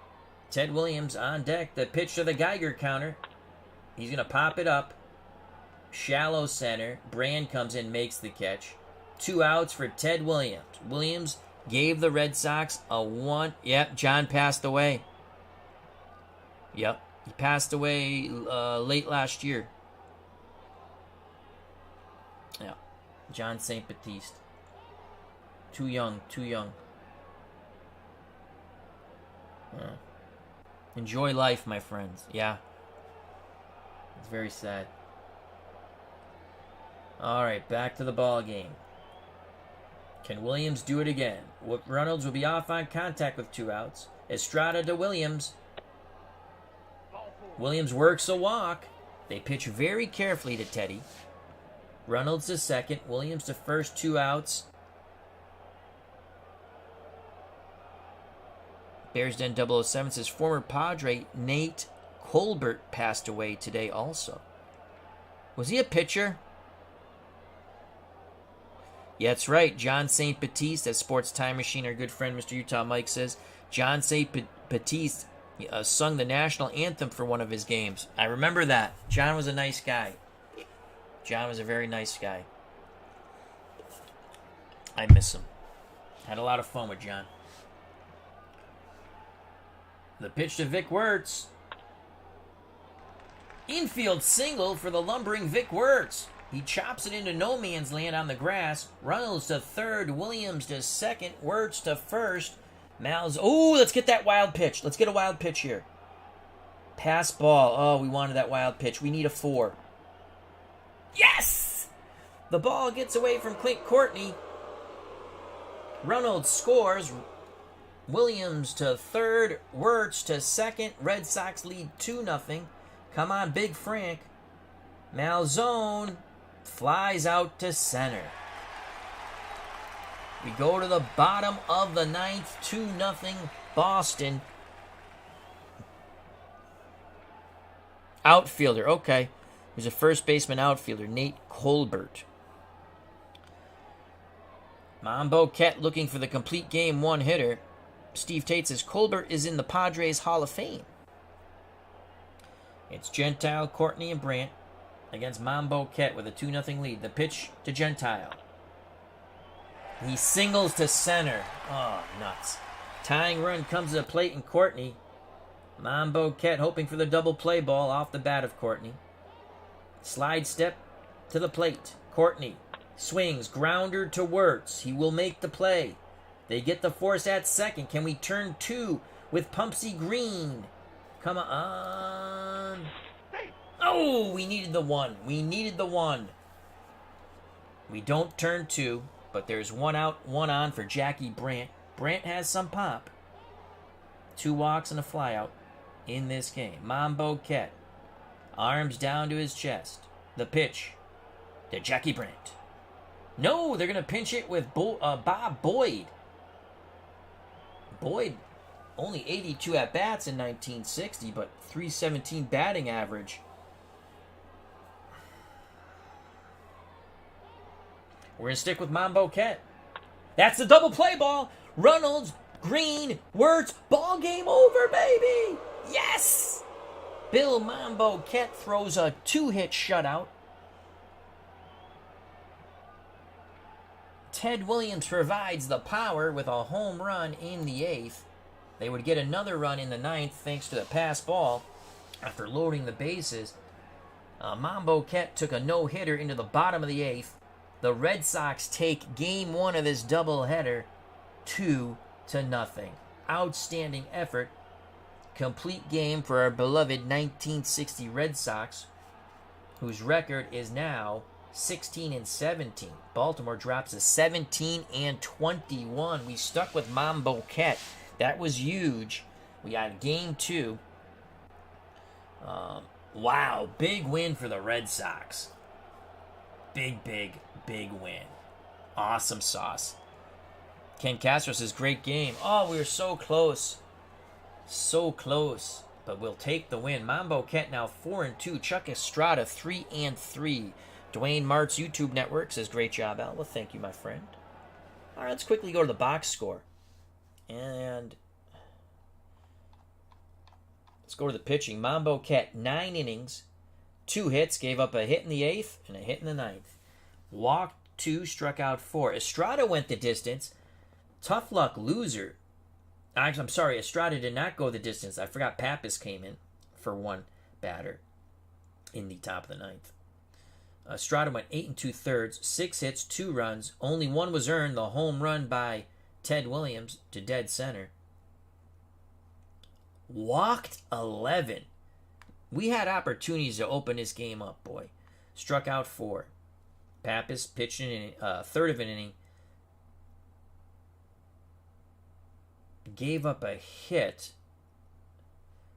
Ted Williams on deck. The pitch to the Geiger counter. He's going to pop it up. Shallow center. Brand comes in, makes the catch. 2 outs for Ted Williams. Williams gave the Red Sox a 1. Yep, John passed away. Yep, he passed away late last year. Yeah, John St. Baptiste. Too young. Yeah. Enjoy life, my friends. Yeah. It's very sad. All right, back to the ball game. Can Williams do it again? Reynolds will be off on contact with 2 outs. Estrada to Williams. Williams works a walk. They pitch very carefully to Teddy. Reynolds to second. Williams to first, 2 outs. Bears Den 007 says former Padre Nate Colbert passed away today also. Was he a pitcher? Yeah, that's right. John St. Baptiste at Sports Time Machine, our good friend Mr. Utah Mike says. John St. Baptiste sung the national anthem for one of his games. I remember that. John was a nice guy. John was a very nice guy. I miss him. Had a lot of fun with John. The pitch to Vic Wirtz. Infield single for the lumbering Vic Wirtz. He chops it into no man's land on the grass. Reynolds to third. Williams to second. Wirtz to first. Oh, let's get that wild pitch. Let's get a wild pitch here. Pass ball. Oh, we wanted that wild pitch. We need a 4. Yes! The ball gets away from Clint Courtney. Reynolds scores. Williams to third. Wirtz to second. Red Sox lead 2-0. Come on, Big Frank. Malzone flies out to center. We go to the bottom of the 9th. 2-0 Boston. Outfielder, okay. There's a first baseman outfielder, Nate Colbert. Mambo Ket looking for the complete game 1 hitter. Steve Tate says Colbert is in the Padres Hall of Fame. It's Gentile, Courtney, and Brandt against Mambo Ket with a 2-0 lead. The pitch to Gentile. He singles to center. Oh, nuts. Tying run comes to the plate and Courtney. Mambo Ket hoping for the double play ball off the bat of Courtney. Slide step to the plate. Courtney swings, grounder to Wirtz. He will make the play. They get the force at second. Can we turn 2 with Pumpsy Green? Come on. Oh, we needed the 1. We needed the 1. We don't turn 2, but there's 1 out, 1 on for Jackie Brandt. Brandt has some pop. 2 walks and a flyout in this game. Mambo Ket, arms down to his chest. The pitch to Jackie Brandt. No, they're going to pinch it with Bob Boyd. Boyd, only 82 at-bats in 1960, but .317 batting average. We're going to stick with Mambo Ket. That's the double play ball. Reynolds, Green, Wirtz, ball game over, baby! Yes! Bill Mambo Ket throws a 2-hit shutout. Ted Williams provides the power with a home run in the 8th. They would get another run in the 9th thanks to the pass ball after loading the bases. Mambo Ket took a no-hitter into the bottom of the 8th. The Red Sox take game 1 of this doubleheader 2-0. Outstanding effort. Complete game for our beloved 1960 Red Sox, whose record is now 16-17. Baltimore drops to 17-21. We stuck with Mambo Ket. That was huge. We got game 2. Wow, big win for the Red Sox. Big win. Awesome sauce. Ken Castro says, great game. Oh, we were so close. So close. But we'll take the win. Mambo Ket now 4-2. Chuck Estrada 3-3. Dwayne Mart's YouTube network says, great job, Al. Well, thank you, my friend. All right, let's quickly go to the box score. And let's go to the pitching. Mambo Ket, 9 innings, 2 hits, gave up a hit in the 8th and a hit in the 9th. Walked 2, struck out 4. Estrada went the distance. Tough luck loser. I'm sorry, Estrada did not go the distance. I forgot Pappas came in for 1 batter in the top of the 9th. Estrada went 8 2/3, 6 hits, 2 runs. Only 1 was earned, the home run by Ted Williams to dead center. Walked 11. We had opportunities to open this game up, boy. Struck out 4. Pappas pitched in a third of an inning. Gave up a hit,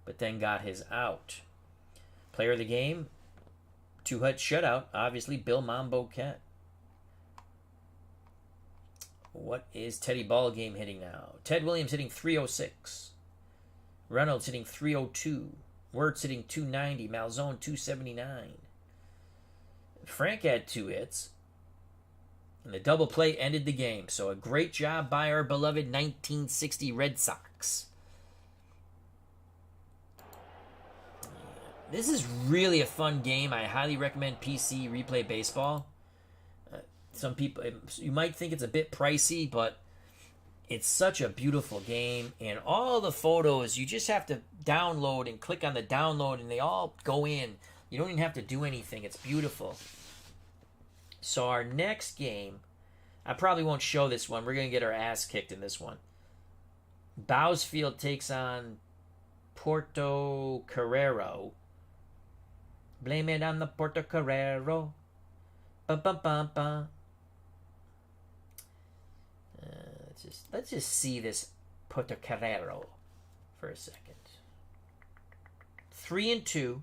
but then got his out. Player of the game, 2-hit shutout, obviously Bill Mambo Ket. What is Teddy Ballgame hitting now? Ted Williams hitting .306. Reynolds hitting .302. Wirtz hitting .290. Malzone .279. Frank had 2 hits. And the double play ended the game. So a great job by our beloved 1960 Red Sox. This is really a fun game. I highly recommend PC Replay Baseball. Some people, you might think it's a bit pricey, but it's such a beautiful game. And all the photos, you just have to download and click on the download, and they all go in. You don't even have to do anything. It's beautiful. So our next game, I probably won't show this one. We're going to get our ass kicked in this one. Bousfield takes on Porto Carrero. Blame it on the Porto Carrero. Bum, bum, bum, bum. Let's just see this Porto Carrero for a second. 3-2,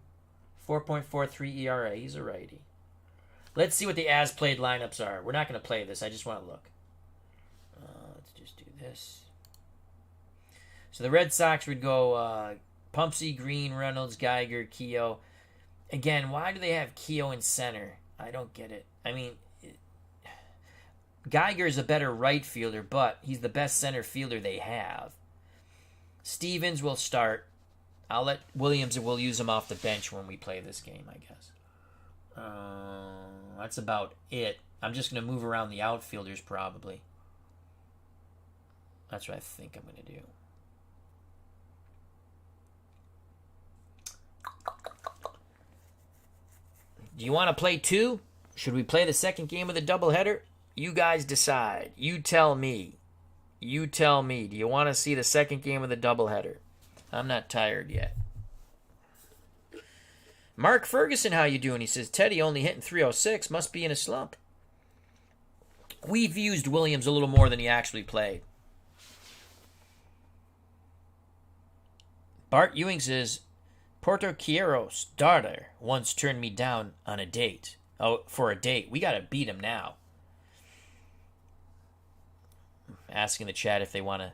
4.43 ERA. He's a righty. Let's see what the as-played lineups are. We're not going to play this. I just want to look. Let's just do this. So the Red Sox would go Pumpsy, Green, Reynolds, Geiger, Keogh. Again, why do they have Keogh in center? I don't get it. I mean, Geiger is a better right fielder, but he's the best center fielder they have. Stevens will start. I'll let Williams, and we'll use him off the bench when we play this game, I guess. That's about it. I'm just going to move around the outfielders, probably. That's what I think I'm going to do. Do you want to play 2? Should we play the second game of the doubleheader? You guys decide. You tell me. You tell me. Do you want to see the second game of the doubleheader? I'm not tired yet. Mark Ferguson, how you doing? He says, Teddy only hitting 306. Must be in a slump. We've used Williams a little more than he actually played. Bart Ewing says, Porto Carrero starter once turned me down on a date. Oh, for a date. We got to beat him now. Asking the chat if they want to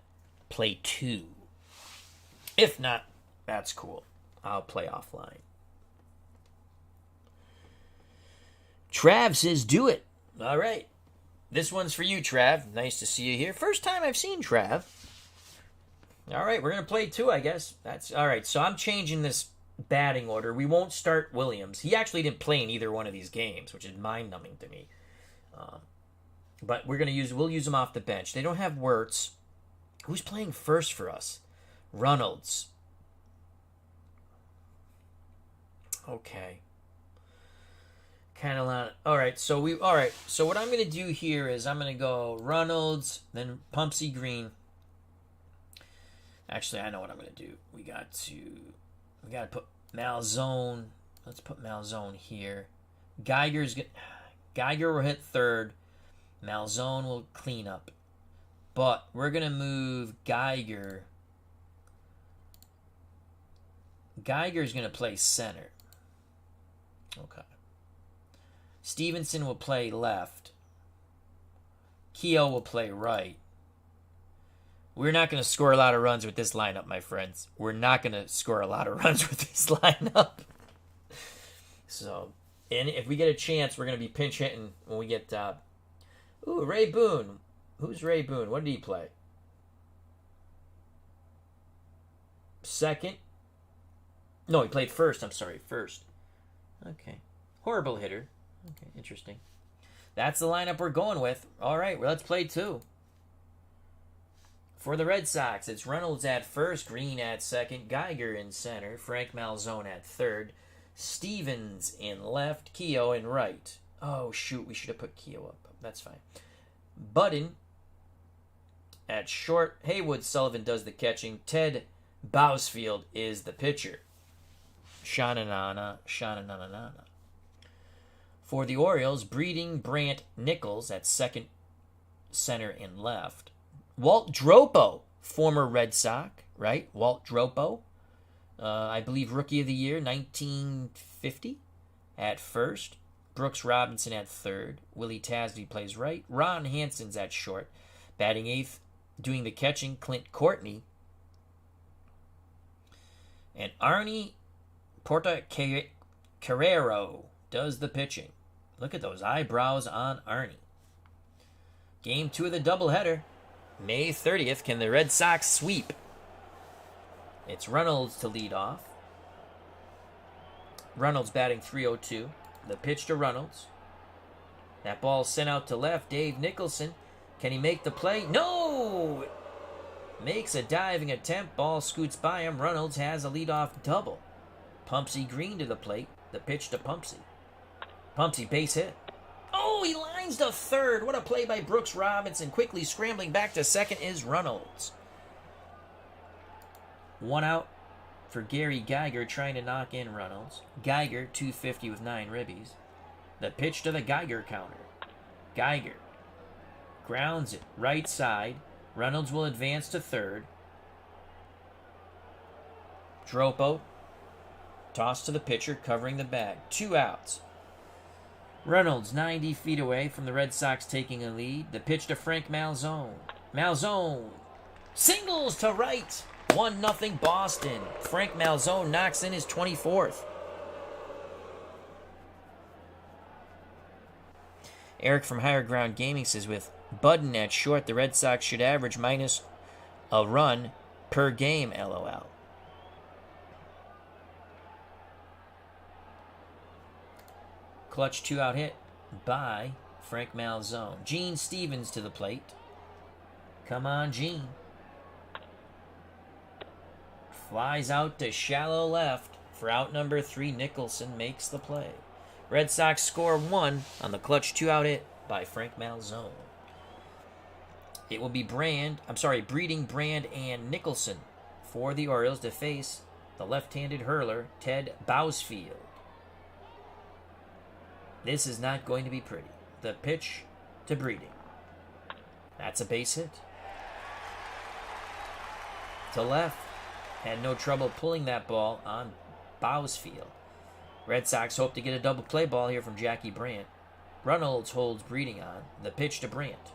play 2. If not, that's cool. I'll play offline. Trav says, do it. All right. This one's for you, Trav. Nice to see you here. First time I've seen Trav. All right, we're going to play 2, I guess. That's all right. So I'm changing this batting order. We won't start Williams. He actually didn't play in either one of these games, which is mind-numbing to me. But we'll use him off the bench. They don't have Wirtz. Who's playing first for us? Reynolds. Okay. Kind of lot. All right. So what I'm going to do here is I'm going to go Reynolds, then Pumpsy Green. Actually, I know what I'm going to do. We got to put Malzone. Let's put Malzone here. Geiger will hit third. Malzone will clean up. But we're going to move Geiger. Geiger's going to play center. Okay. Stevenson will play left. Keogh will play right. We're not going to score a lot of runs with this lineup, my friends. We're not going to score a lot of runs with this lineup. So, and if we get a chance, we're going to be pinch hitting when we get... Ray Boone. Who's Ray Boone? What did he play? Second? No, he played first. I'm sorry, first. Okay. Horrible hitter. Okay, interesting. That's the lineup we're going with. All right, well, let's play 2. For the Red Sox, it's Reynolds at first, Green at second, Geiger in center, Frank Malzone at third, Stevens in left, Keogh in right. Oh, shoot, we should have put Keogh up. That's fine. Budden at short. Haywood Sullivan does the catching. Ted Bousfield is the pitcher. Sha-na-na-na. For the Orioles, Breeding, Brandt, Nichols at second, center, and left. Walt Dropo, former Red Sox, right? Walt Dropo, I believe Rookie of the Year, 1950, at first. Brooks Robinson at third. Willie Tasby plays right. Ron Hanson's at short. Batting eighth, doing the catching, Clint Courtney. And Arnie Porta Carrero does the pitching. Look at those eyebrows on Arnie. Game 2 of the doubleheader. May 30th. Can the Red Sox sweep? It's Reynolds to lead off. Reynolds batting .302. The pitch to Reynolds. That ball sent out to left. Dave Nicholson. Can he make the play? No! Makes a diving attempt. Ball scoots by him. Reynolds has a leadoff double. Pumpsy Green to the plate. The pitch to Pumpsy. Pumpsy base hit. Oh, he lines to third. What a play by Brooks Robinson. Quickly scrambling back to second is Reynolds. One out for Gary Geiger trying to knock in Reynolds. Geiger, 250 with 9 ribbies. The pitch to the Geiger counter. Geiger grounds it right side. Reynolds will advance to third. Dropo toss to the pitcher, covering the bag. 2 outs. Reynolds 90 feet away from the Red Sox taking a lead. The pitch to Frank Malzone. Malzone singles to right. 1-0 Boston. Frank Malzone knocks in his 24th. Eric from Higher Ground Gaming says, with Budden at short, the Red Sox should average minus a run per game, LOL. Clutch 2-out hit by Frank Malzone. Gene Stevens to the plate. Come on, Gene. Flies out to shallow left for out number 3. Nicholson makes the play. Red Sox score 1 on the clutch 2-out hit by Frank Malzone. It will be Breeding, Brand, and Nicholson for the Orioles to face the left-handed hurler, Ted Bousfield. This is not going to be pretty. The pitch to Breeding. That's a base hit. To left. Had no trouble pulling that ball on Bousfield. Red Sox hope to get a double play ball here from Jackie Brandt. Reynolds holds Breeding on. The pitch to Brandt.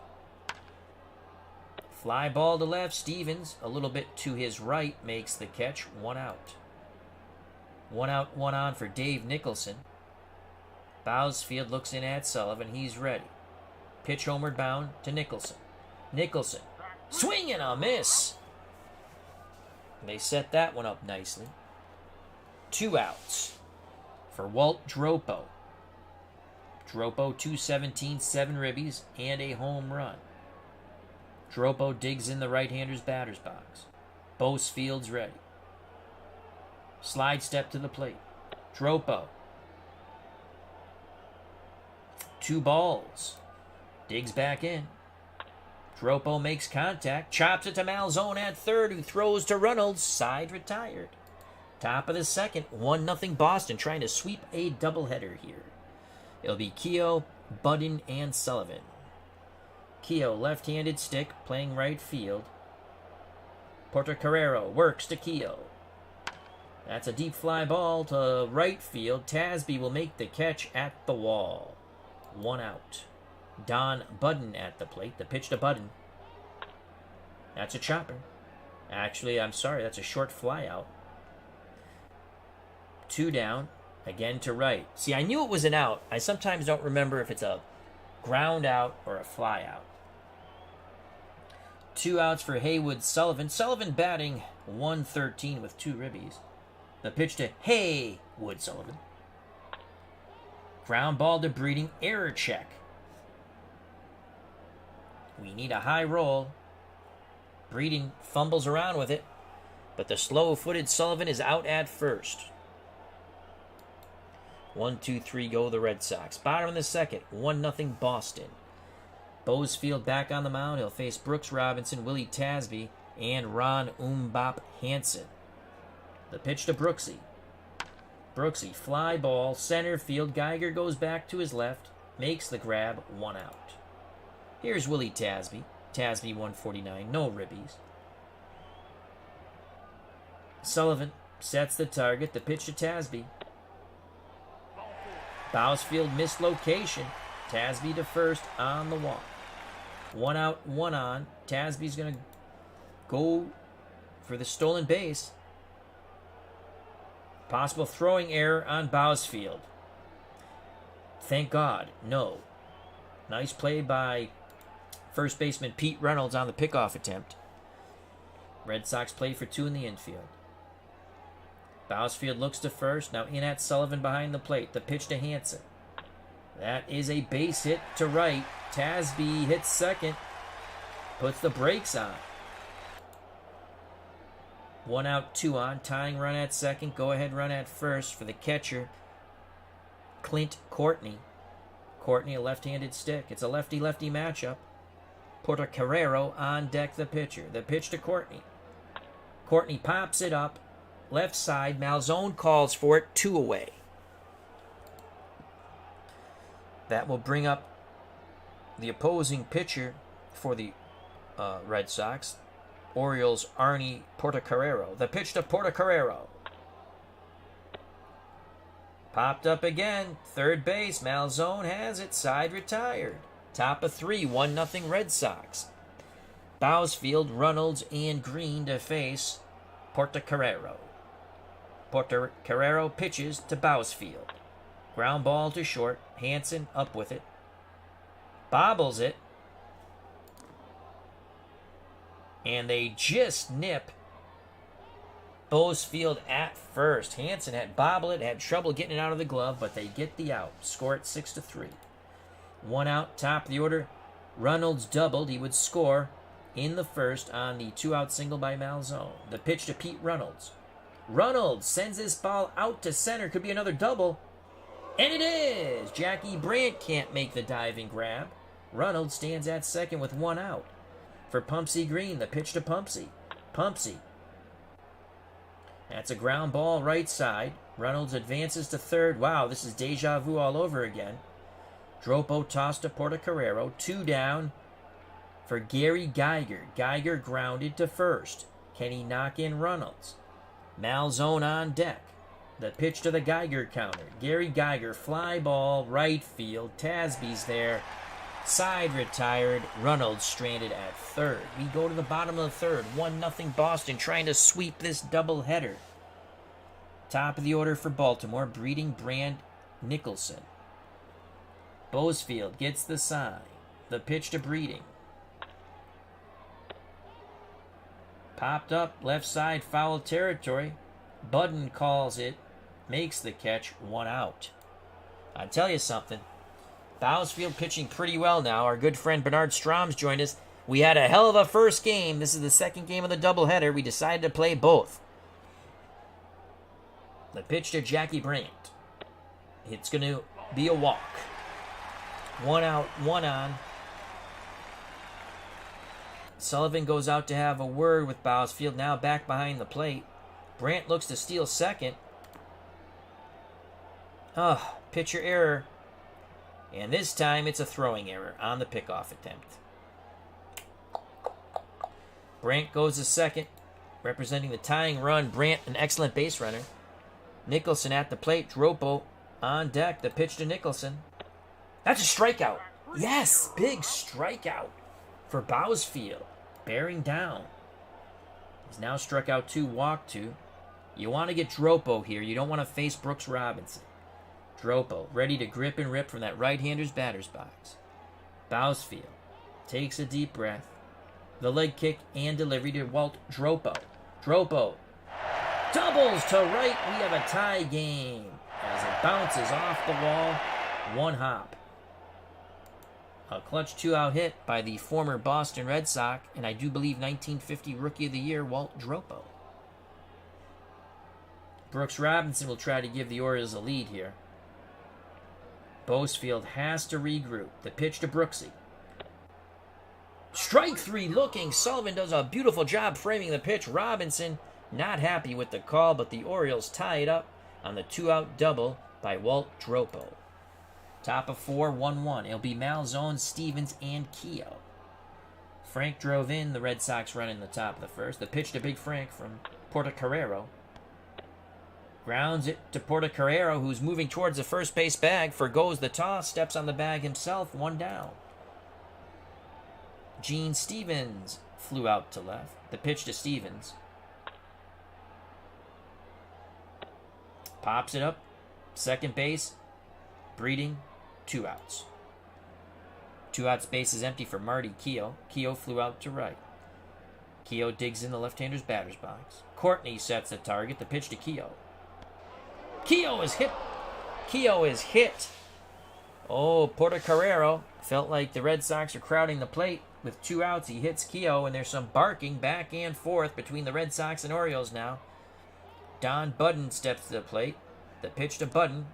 Fly ball to left. Stevens, a little bit to his right, makes the catch. 1 out. 1 out, 1 on for Dave Nicholson. Bousfield looks in at Sullivan. He's ready. Pitch homeward bound to Nicholson. Nicholson. Swing and a miss. They set that one up nicely. 2 outs for Walt Dropo. Dropo, 217, 7 ribbies, and a home run. Dropo digs in the right-hander's batter's box. Bousfield's ready. Slide step to the plate. Dropo. 2 balls. Digs back in. Dropo makes contact. Chops it to Malzone at third, who throws to Reynolds. Side retired. Top of the second. 1-0 Boston, trying to sweep a doubleheader here. It'll be Keogh, Budden, and Sullivan. Keogh, left-handed stick, playing right field. Portocarrero works to Keogh. That's a deep fly ball to right field. Tasby will make the catch at the wall. 1 out. Don Budden at the plate. The pitch to Budden. That's a chopper. Actually, I'm sorry, that's a short fly out. 2 down. Again to right. See, I knew it was an out. I sometimes don't remember if it's a ground out or a fly out. 2 outs for Haywood Sullivan. Sullivan batting 113 with 2 ribbies. The pitch to Haywood Sullivan. Ground ball to Breeding. Error check. We need a high roll. Breeding fumbles around with it, but the slow-footed Sullivan is out at first. 1-2-3 go the Red Sox. Bottom of the second, 1-0 Boston. Bousfield back on the mound. He'll face Brooks Robinson, Willie Tasby, and Ron Umbop Hansen. The pitch to Brooksy. Brooksy, fly ball, center field. Geiger goes back to his left, makes the grab, 1 out. Here's Willie Tasby. Tasby 149, no ribbies. Sullivan sets the target. The pitch to Tasby. Bousfield missed location. Tasby to first on the walk. 1 out, 1 on. Tasby's going to go for the stolen base. Possible throwing error on Bousfield. Thank God, no. Nice play by first baseman Pete Reynolds on the pickoff attempt. Red Sox play for 2 in the infield. Bousfield looks to first. Now in at Sullivan behind the plate. The pitch to Hansen. That is a base hit to right. Tasby hits second. Puts the brakes on. 1 out, 2 on. Tying run at second. Go ahead run at first for the catcher, Clint Courtney. Courtney, a left-handed stick. It's a lefty-lefty matchup. Portocarrero on deck, the pitcher. The pitch to Courtney. Courtney pops it up. Left side. Malzone calls for it. 2 away. That will bring up the opposing pitcher for the Red Sox. Orioles, Arnie Portocarrero. The pitch to Portocarrero. Popped up again. Third base. Malzone has it. Side retired. Top of 3. 1-0 Red Sox. Bousfield, Reynolds, and Green to face Portocarrero. Portocarrero pitches to Bousfield. Ground ball to short. Hansen up with it. Bobbles it. And they just nip Bousfield at first. Hansen had bobbled it, had trouble getting it out of the glove, but they get the out. Score it 6-3. 1 out, top of the order. Reynolds doubled. He would score in the first on the 2-out single by Malzone. The pitch to Pete Reynolds. Reynolds sends this ball out to center. Could be another double. And it is! Jackie Brandt can't make the diving grab. Reynolds stands at second with 1 out. For Pumpsy Green, the pitch to Pumpsy. Pumpsy. That's a ground ball right side. Reynolds advances to third. Wow, this is deja vu all over again. Dropo tossed to Portocarrero. 2 down for Gary Geiger. Geiger grounded to first. Can he knock in Reynolds? Malzone on deck. The pitch to the Geiger counter. Gary Geiger, fly ball, right field. Tasby's there. Side retired. Reynolds stranded at third. We go to the bottom of the third. 1-0 Boston trying to sweep this doubleheader. Top of the order for Baltimore. Breeding, Brand, Nicholson. Bousfield gets the sign. The pitch to Breeding. Popped up, left side, foul territory. Budden calls it. Makes the catch. 1 out. I tell you something. Bousfield pitching pretty well now. Our good friend Bernard Strom's joined us. We had a hell of a first game. This is the second game of the doubleheader. We decided to play both. The pitch to Jackie Brandt. It's going to be a walk. 1 out, 1 on. Sullivan goes out to have a word with Bousfield. Now back behind the plate. Brandt looks to steal second. Pitcher error. And this time it's a throwing error on the pickoff attempt. Brandt goes to second, representing the tying run. Brandt, an excellent base runner. Nicholson at the plate. Dropo on deck. The pitch to Nicholson. That's a strikeout. Yes, big strikeout for Bousfield. Bearing down. He's now struck out 2, walked 2. You want to get Dropo here. You don't want to face Brooks Robinson. Dropo, ready to grip and rip from that right-hander's batter's box. Bousfield takes a deep breath. The leg kick and delivery to Walt Dropo. Dropo doubles to right. We have a tie game as it bounces off the wall. 1 hop. A clutch 2-out hit by the former Boston Red Sox, and I do believe 1950 Rookie of the Year, Walt Dropo. Brooks Robinson will try to give the Orioles a lead here. Bousfield has to regroup. The pitch to Brooksy. Strike 3 looking. Sullivan does a beautiful job framing the pitch. Robinson not happy with the call, but the Orioles tie it up on the 2-out double by Walt Dropo. Top of 4, 1-1. It'll be Malzone, Stevens, and Keogh. Frank drove in. The Red Sox run in the top of the first. The pitch to Big Frank from Portocarrero. Grounds it to Portocarrero, who's moving towards the first base bag. Forgoes the toss. Steps on the bag himself. 1 down. Gene Stevens flew out to left. The pitch to Stevens. Pops it up. Second base. Breeding. 2 outs. 2 outs, base is empty for Marty Keogh. Keogh flew out to right. Keogh digs in the left-hander's batter's box. Courtney sets the target. The pitch to Keogh. Keogh is hit. Keogh is hit. Oh, Portocarrero felt like the Red Sox are crowding the plate. With 2 outs, he hits Keogh, and there's some barking back and forth between the Red Sox and Orioles now. Don Budden steps to the plate. The pitch to Budden.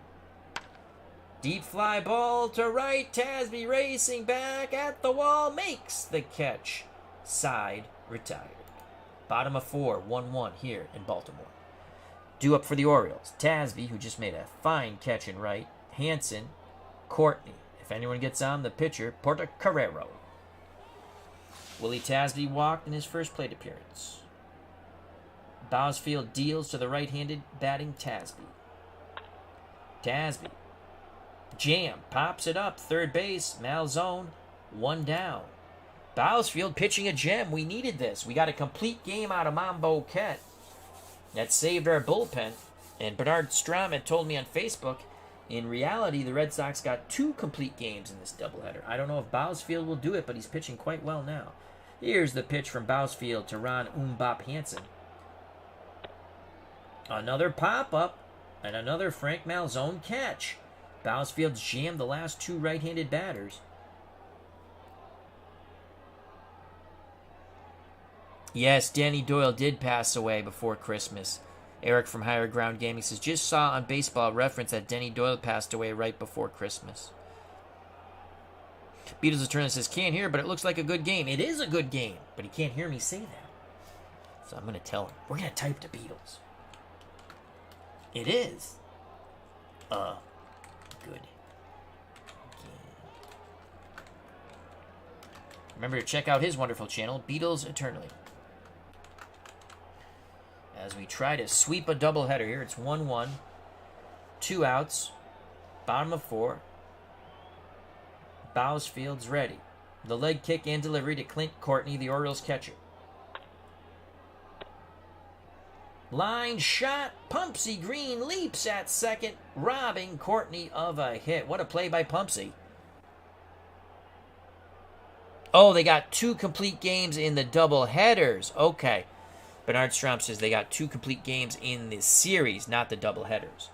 Deep fly ball to right. Tasby racing back at the wall. Makes the catch. Side retired. Bottom of 4, 1-1 here in Baltimore. Due up for the Orioles. Tasby, who just made a fine catch in right. Hanson, Courtney. If anyone gets on, the pitcher, Portocarrero. Willie Tasby walked in his first plate appearance. Bousfield deals to the right-handed batting Tasby. Tasby. Jam. Pops it up. Third base. Malzone. 1 down. Bousfield pitching a gem. We needed this. We got a complete game out of Mambo Ket. That saved our bullpen. And Bernard Strom had told me on Facebook, in reality, the Red Sox got 2 complete games in this doubleheader. I don't know if Bousfield will do it, but he's pitching quite well now. Here's the pitch from Bousfield to Ron Umbop Hansen. Another pop-up and another Frank Malzone catch. Bousfield's jammed the last 2 right-handed batters. Yes, Danny Doyle did pass away before Christmas. Eric from Higher Ground Gaming says, just saw on Baseball Reference that Danny Doyle passed away right before Christmas. Beatles Attorney says, can't hear, but it looks like a good game. It is a good game, but he can't hear me say that. So I'm going to tell him. We're going to type to Beatles. It is a good game. Remember to check out his wonderful channel, Beatles Eternally. As we try to sweep a doubleheader here, it's 1-1. 2 outs. Bottom of 4. Bousfield's ready. The leg kick and delivery to Clint Courtney, the Orioles catcher. Line shot. Pumpsy Green leaps at second, robbing Courtney of a hit. What a play by Pumpsy. Oh, they got 2 complete games in the double headers. Okay. Bernard Strom says they got 2 complete games in this series, not the double headers.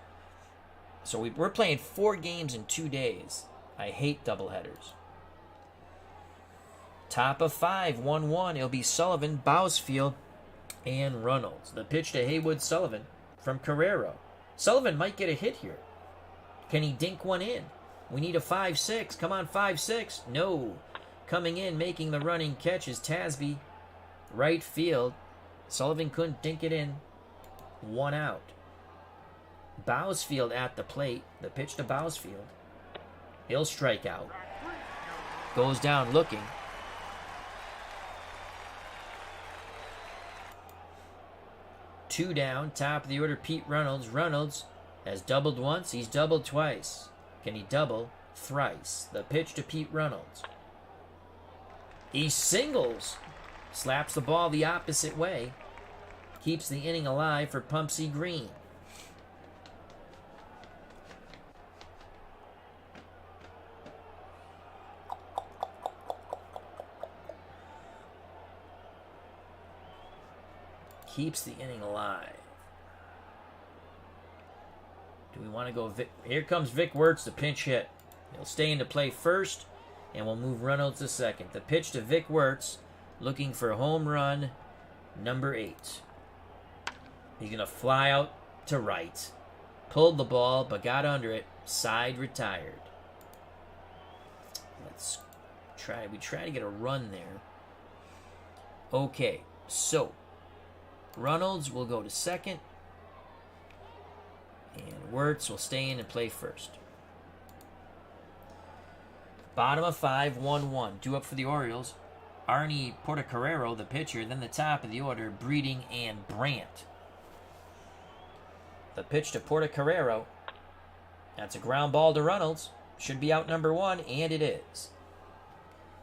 So we're playing 4 games in 2 days. I hate double headers. Top of 5, 1-1. It'll be Sullivan, Bousfield, and Runnels. The pitch to Haywood Sullivan from Carrero. Sullivan might get a hit here. Can he dink one in? We need a 5-6. Come on, 5-6. No. Coming in, making the running catch is Tasby. Right field. Sullivan couldn't dink it in. 1 out. Bousfield at the plate. The pitch to Bousfield. He'll strike out. Goes down looking. Two down. Top of the order, Pete Reynolds. Reynolds has doubled once. He's doubled twice. Can he double thrice? The pitch to Pete Reynolds. He singles. Slaps the ball the opposite way. Keeps the inning alive for Pumpsy Green. Keeps the inning alive. Do we want to go Vic? Here comes Vic Wirtz, the pinch hit. He'll stay into play first, and we'll move Reynolds to second. The pitch to Vic Wirtz, looking for home run number 8. He's going to fly out to right. Pulled the ball, but got under it. Side retired. Let's try. We try to get a run there. Okay, so Reynolds will go to second, and Wirtz will stay in and play first. Bottom of 5, 1-1. Due up for the Orioles, Arnie Portocarrero, the pitcher. Then the top of the order, Breeding and Brandt. The pitch to Portocarrero. That's a ground ball to Reynolds. Should be out number 1, and it is.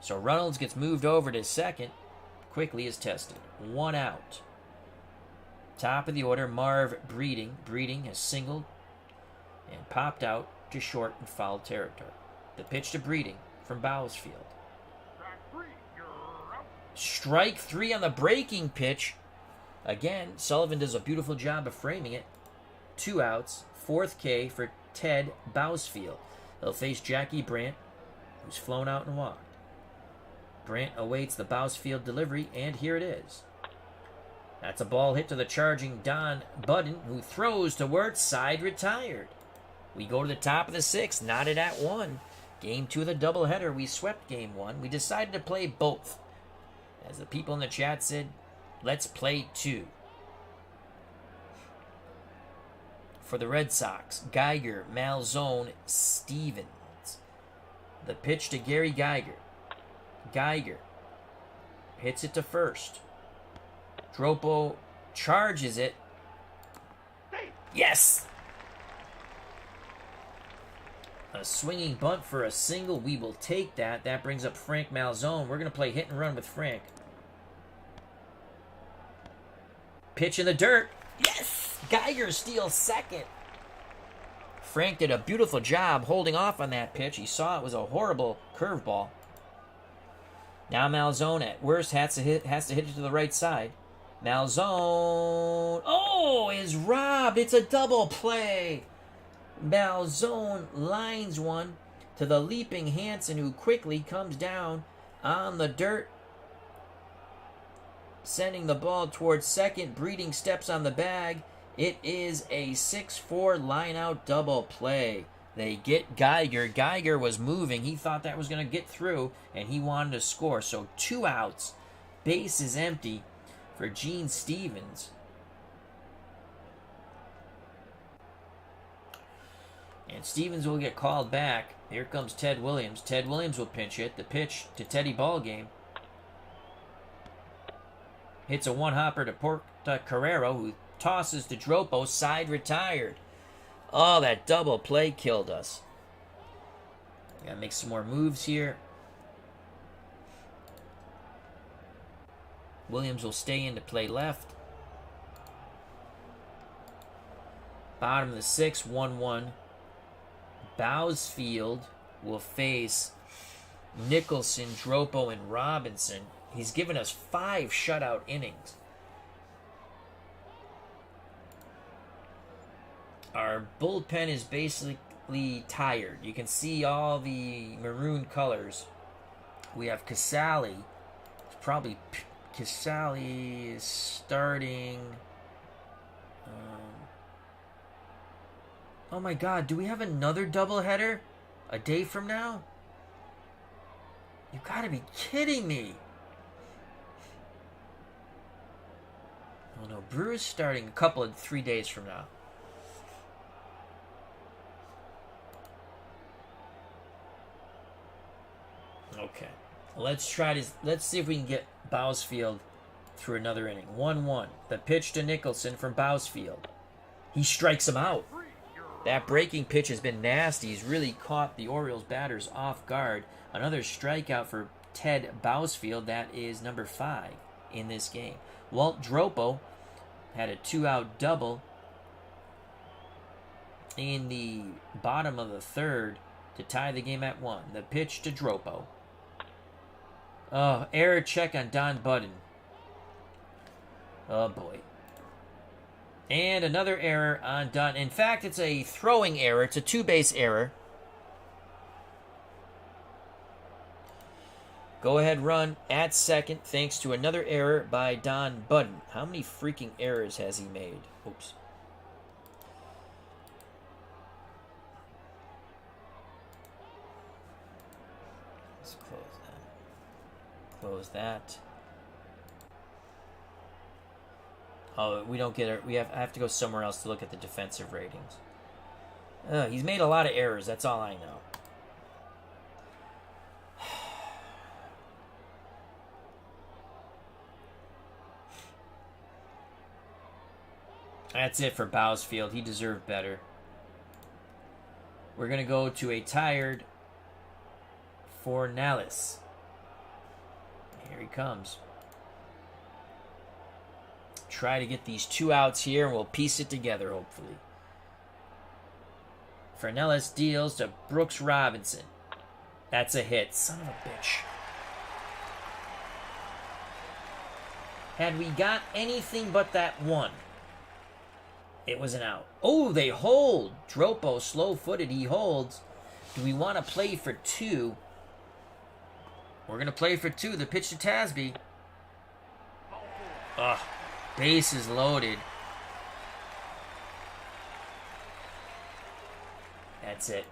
So Reynolds gets moved over to second. Quickly is tested. 1 out. Top of the order, Marv Breeding. Breeding has singled and popped out to short and foul territory. The pitch to Breeding from Bousfield. Strike 3 on the breaking pitch. Again, Sullivan does a beautiful job of framing it. 2 outs. 4th K for Ted Bousfield. He'll face Jackie Brandt, who's flown out and walked. Brandt awaits the Bousfield delivery, and here it is. That's a ball hit to the charging Don Budden, who throws to Wirtz, side retired. We go to the top of the 6th, knotted at 1. Game 2 of the doubleheader. We swept game 1. We decided to play both. As the people in the chat said, let's play 2. For the Red Sox, Geiger, Malzone, Stevens. The pitch to Gary Geiger. Geiger hits it to first. Dropo charges it. Yes! A swinging bunt for a single. We will take that. That brings up Frank Malzone. We're going to play hit and run with Frank. Pitch in the dirt. Yes! Geiger steals second. Frank did a beautiful job holding off on that pitch. He saw it was a horrible curveball. Now Malzone at worst has to hit it to the right side. Malzone, is robbed. It's a double play. Malzone lines one to the leaping Hansen, who quickly comes down on the dirt, sending the ball towards second. Breeding steps on the bag. It is a 6-4 line-out double play. They get Geiger. Geiger was moving. He thought that was going to get through, and he wanted to score. So 2 outs. Base is empty for Gene Stevens. And Stevens will get called back. Here comes Ted Williams. Ted Williams will pinch hit. The pitch to Teddy Ballgame. Hits a one-hopper to Porta Carrero, who tosses to Dropo. Side retired. Oh, that double play killed us. Gotta make some more moves here. Williams will stay in to play left. Bottom of the 6th, 1-1. Bousfield will face Nicholson, Dropo, and Robinson. He's given us 5 shutout innings. Our bullpen is basically tired. You can see all the maroon colors. We have Casali. Probably Casali is starting. Oh my God, do we have another doubleheader a day from now? You gotta be kidding me. Oh no, Brewers starting 3 days from now. Okay, let's try this. Let's see if we can get Bousfield through another inning. 1-1. The pitch to Nicholson from Bousfield. He strikes him out. That breaking pitch has been nasty. He's really caught the Orioles batters off guard. Another strikeout for Ted Bousfield. That is number 5 in this game. Walt Dropo had a 2-out double in the bottom of the 3rd to tie the game at 1. The pitch to Dropo. Oh, error check on Don Budden. Oh boy. And another error on Don. In fact, it's a throwing error. It's a 2-base error. Go ahead run at second thanks to another error by Don Budden. How many freaking errors has he made? Oops. Let's close that. Close that. Oh, we don't get it. I have to go somewhere else to look at the defensive ratings. He's made a lot of errors. That's all I know. That's it for Bousfield. He deserved better. We're going to go to a tired Fornellis. Here he comes. Try to get these 2 outs here, and we'll piece it together, hopefully. Fornellis deals to Brooks Robinson. That's a hit. Son of a bitch. Had we got anything but that one, it was an out. Oh, they hold. Dropo, slow-footed, he holds. Do we want to play for 2? We're going to play for 2. The pitch to Tasby. Ugh. Base is loaded. That's it.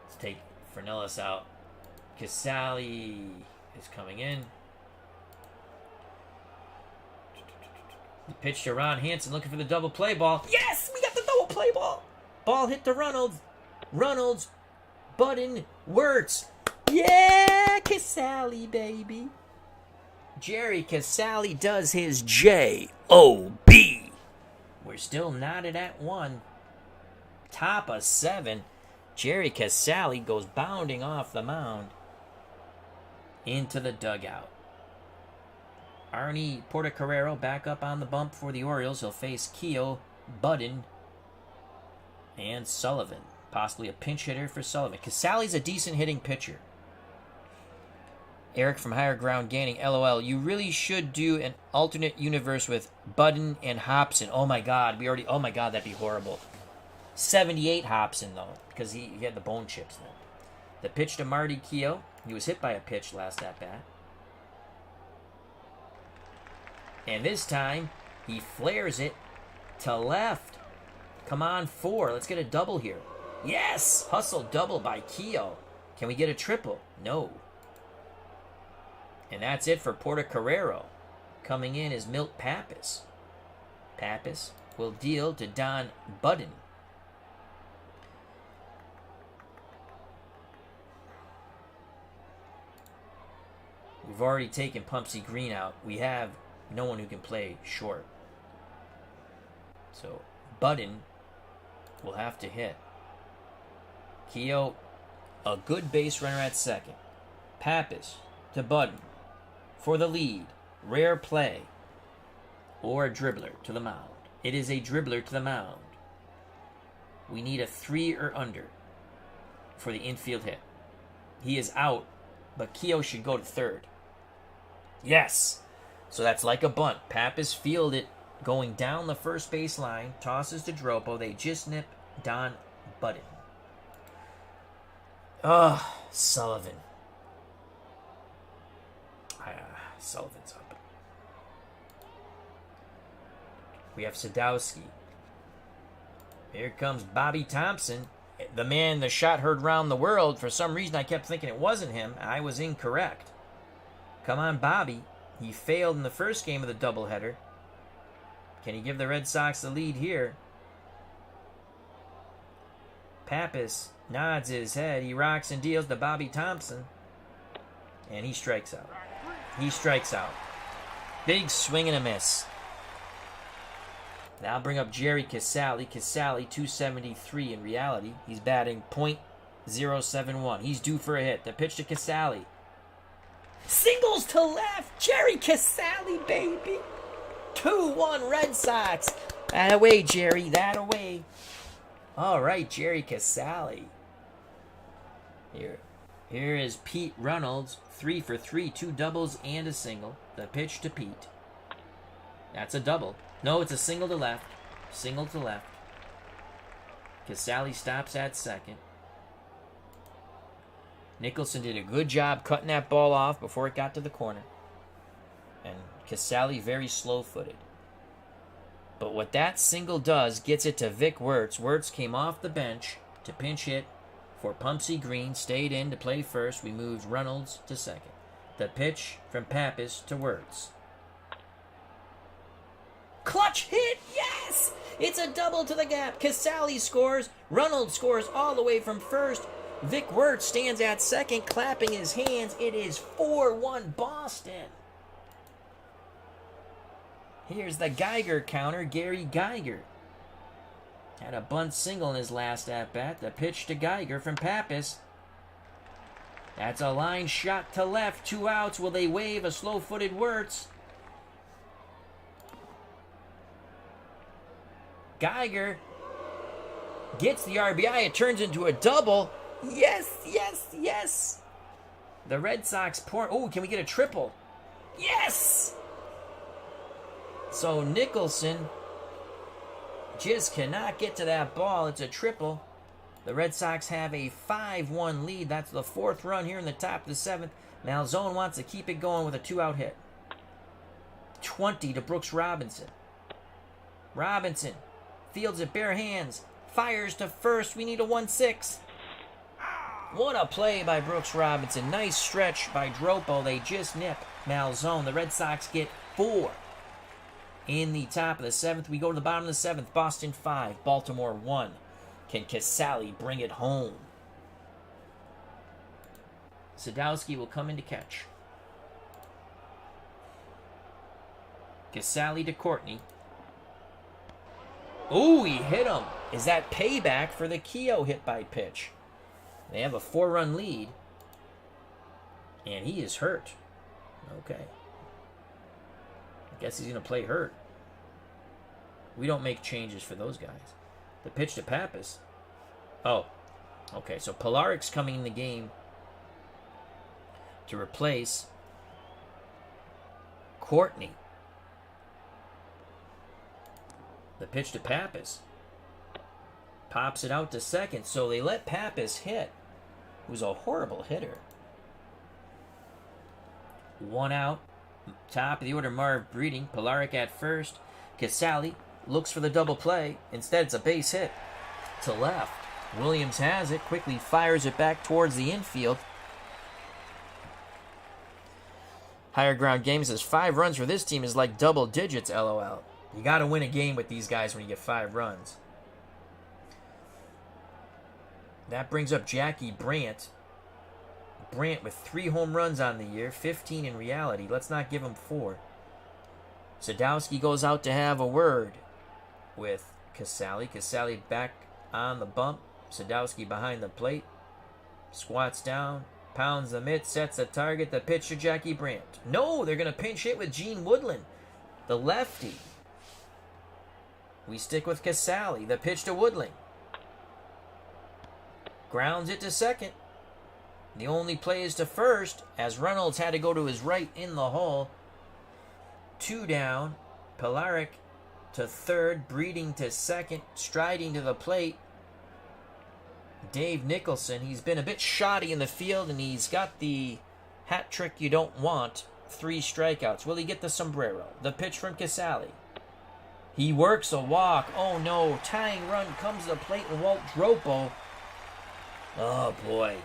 Let's take Fernellis out. Casali is coming in. The pitch to Ron Hansen looking for the double play ball. Yes! We got the double play ball! Ball hit to Reynolds. Reynolds. Budden. Wirtz. Yeah! Casali, baby. Jerry Casali does his J-O-B. We're still knotted at 1. Top of 7. Jerry Casali goes bounding off the mound into the dugout. Arnie Portocarrero back up on the bump for the Orioles. He'll face Keogh, Budden, and Sullivan. Possibly a pinch hitter for Sullivan. Casali's a decent hitting pitcher. Eric from Higher Ground Gaining, LOL. You really should do an alternate universe with Budden and Hobson. Oh my God, oh my God, that'd be horrible. 78 Hobson though, because he had the bone chips then. The pitch to Marty Keogh. He was hit by a pitch last at bat. And this time, he flares it to left. Come on, 4. Let's get a double here. Yes! Hustle double by Keogh. Can we get a triple? No. And that's it for Portocarrero. Coming in is Milt Pappas. Pappas will deal to Don Budden. We've already taken Pumpsy Green out. We have no one who can play short. So Budden will have to hit. Keogh, a good base runner at second. Pappas to Budden for the lead. Rare play. Or a dribbler to the mound. It is a dribbler to the mound. We need a 3 or under for the infield hit. He is out, but Keogh should go to third. Yes! So that's like a bunt. Pappas fielded it going down the first base line. Tosses to Dropo. They just nip Don Budden. Sullivan. Sullivan's up. We have Sadowski. Here comes Bobby Thompson. The man the shot heard round the world. For some reason I kept thinking it wasn't him. I was incorrect. Come on, Bobby. He failed in the first game of the doubleheader. Can he give the Red Sox the lead here? Pappas nods his head. He rocks and deals to Bobby Thompson. And he strikes out. He strikes out. Big swing and a miss. Now bring up Jerry Casali. Casali, 273 in reality. He's batting .071. He's due for a hit. The pitch to Casali. Singles to left. Jerry Casali, baby. 2-1 Red Sox. That away, Jerry. That away. All right, Jerry Casali. Here is Pete Reynolds. 3 for 3. 2 doubles and a single. The pitch to Pete. That's a double. No, it's a single to left. Single to left. Casali stops at second. Nicholson did a good job cutting that ball off before it got to the corner. And Casali very slow-footed. But what that single does gets it to Vic Wirtz. Wirtz came off the bench to pinch hit for Pumpsy Green. Stayed in to play first. We moved Reynolds to second. The pitch from Pappas to Wirtz. Clutch hit, yes! It's a double to the gap. Casali scores. Reynolds scores all the way from first. Vic Wirtz stands at second, clapping his hands. It is 4-1 Boston. Here's the Geiger counter, Gary Geiger. Had a bunt single in his last at-bat. The pitch to Geiger from Pappas. That's a line shot to left. 2 outs. Will they wave a slow-footed Wirtz? Geiger gets the RBI. It turns into a double. Yes, yes, yes. The Red Sox pour. Oh, can we get a triple? Yes! So Nicholson just cannot get to that ball. It's a triple. The Red Sox have a 5-1 lead. That's the 4th run here in the top of the 7th. Malzone wants to keep it going with a 2-out hit. 20 to Brooks Robinson. Robinson fields it bare hands. Fires to first. We need a 1-6. What a play by Brooks Robinson. Nice stretch by Dropo. They just nip Malzone. The Red Sox get 4. In the top of the 7th, we go to the bottom of the 7th. Boston 5, Baltimore 1. Can Casali bring it home? Sadowski will come in to catch. Casali to Courtney. Ooh, he hit him. Is that payback for the Keogh hit by pitch? They have a 4-run lead. And he is hurt. Okay. I guess he's going to play hurt. We don't make changes for those guys. The pitch to Pappas. Oh. Okay, so Pilarik's coming in the game to replace Courtney. The pitch to Pappas. Pops it out to second. So they let Pappas hit. Who's a horrible hitter. 1 out. Top of the order, Marv Breeding. Pilarik at first. Casali looks for the double play. Instead, it's a base hit to left. Williams has it. Quickly fires it back towards the infield. Higher Ground Game says 5 runs for this team is like double digits, LOL. You got to win a game with these guys when you get 5 runs. That brings up Jackie Brandt. Brandt with 3 home runs on the year, 15 in reality. Let's not give him 4. Sadowski goes out to have a word with Casali. Casali back on the bump. Sadowski behind the plate. Squats down. Pounds the mitt. Sets the target. The pitch to Jackie Brandt. No, they're going to pinch hit with Gene Woodland. The lefty. We stick with Casali. The pitch to Woodland. Grounds it to second. The only play is to first, as Reynolds had to go to his right in the hole. 2 down. Pilarik to third. Breeding to second. Striding to the plate. Dave Nicholson. He's been a bit shoddy in the field, and he's got the hat trick you don't want. 3 strikeouts. Will he get the sombrero? The pitch from Casali. He works a walk. Oh no. Tying run comes to the plate, and Walt Dropo. Oh boy.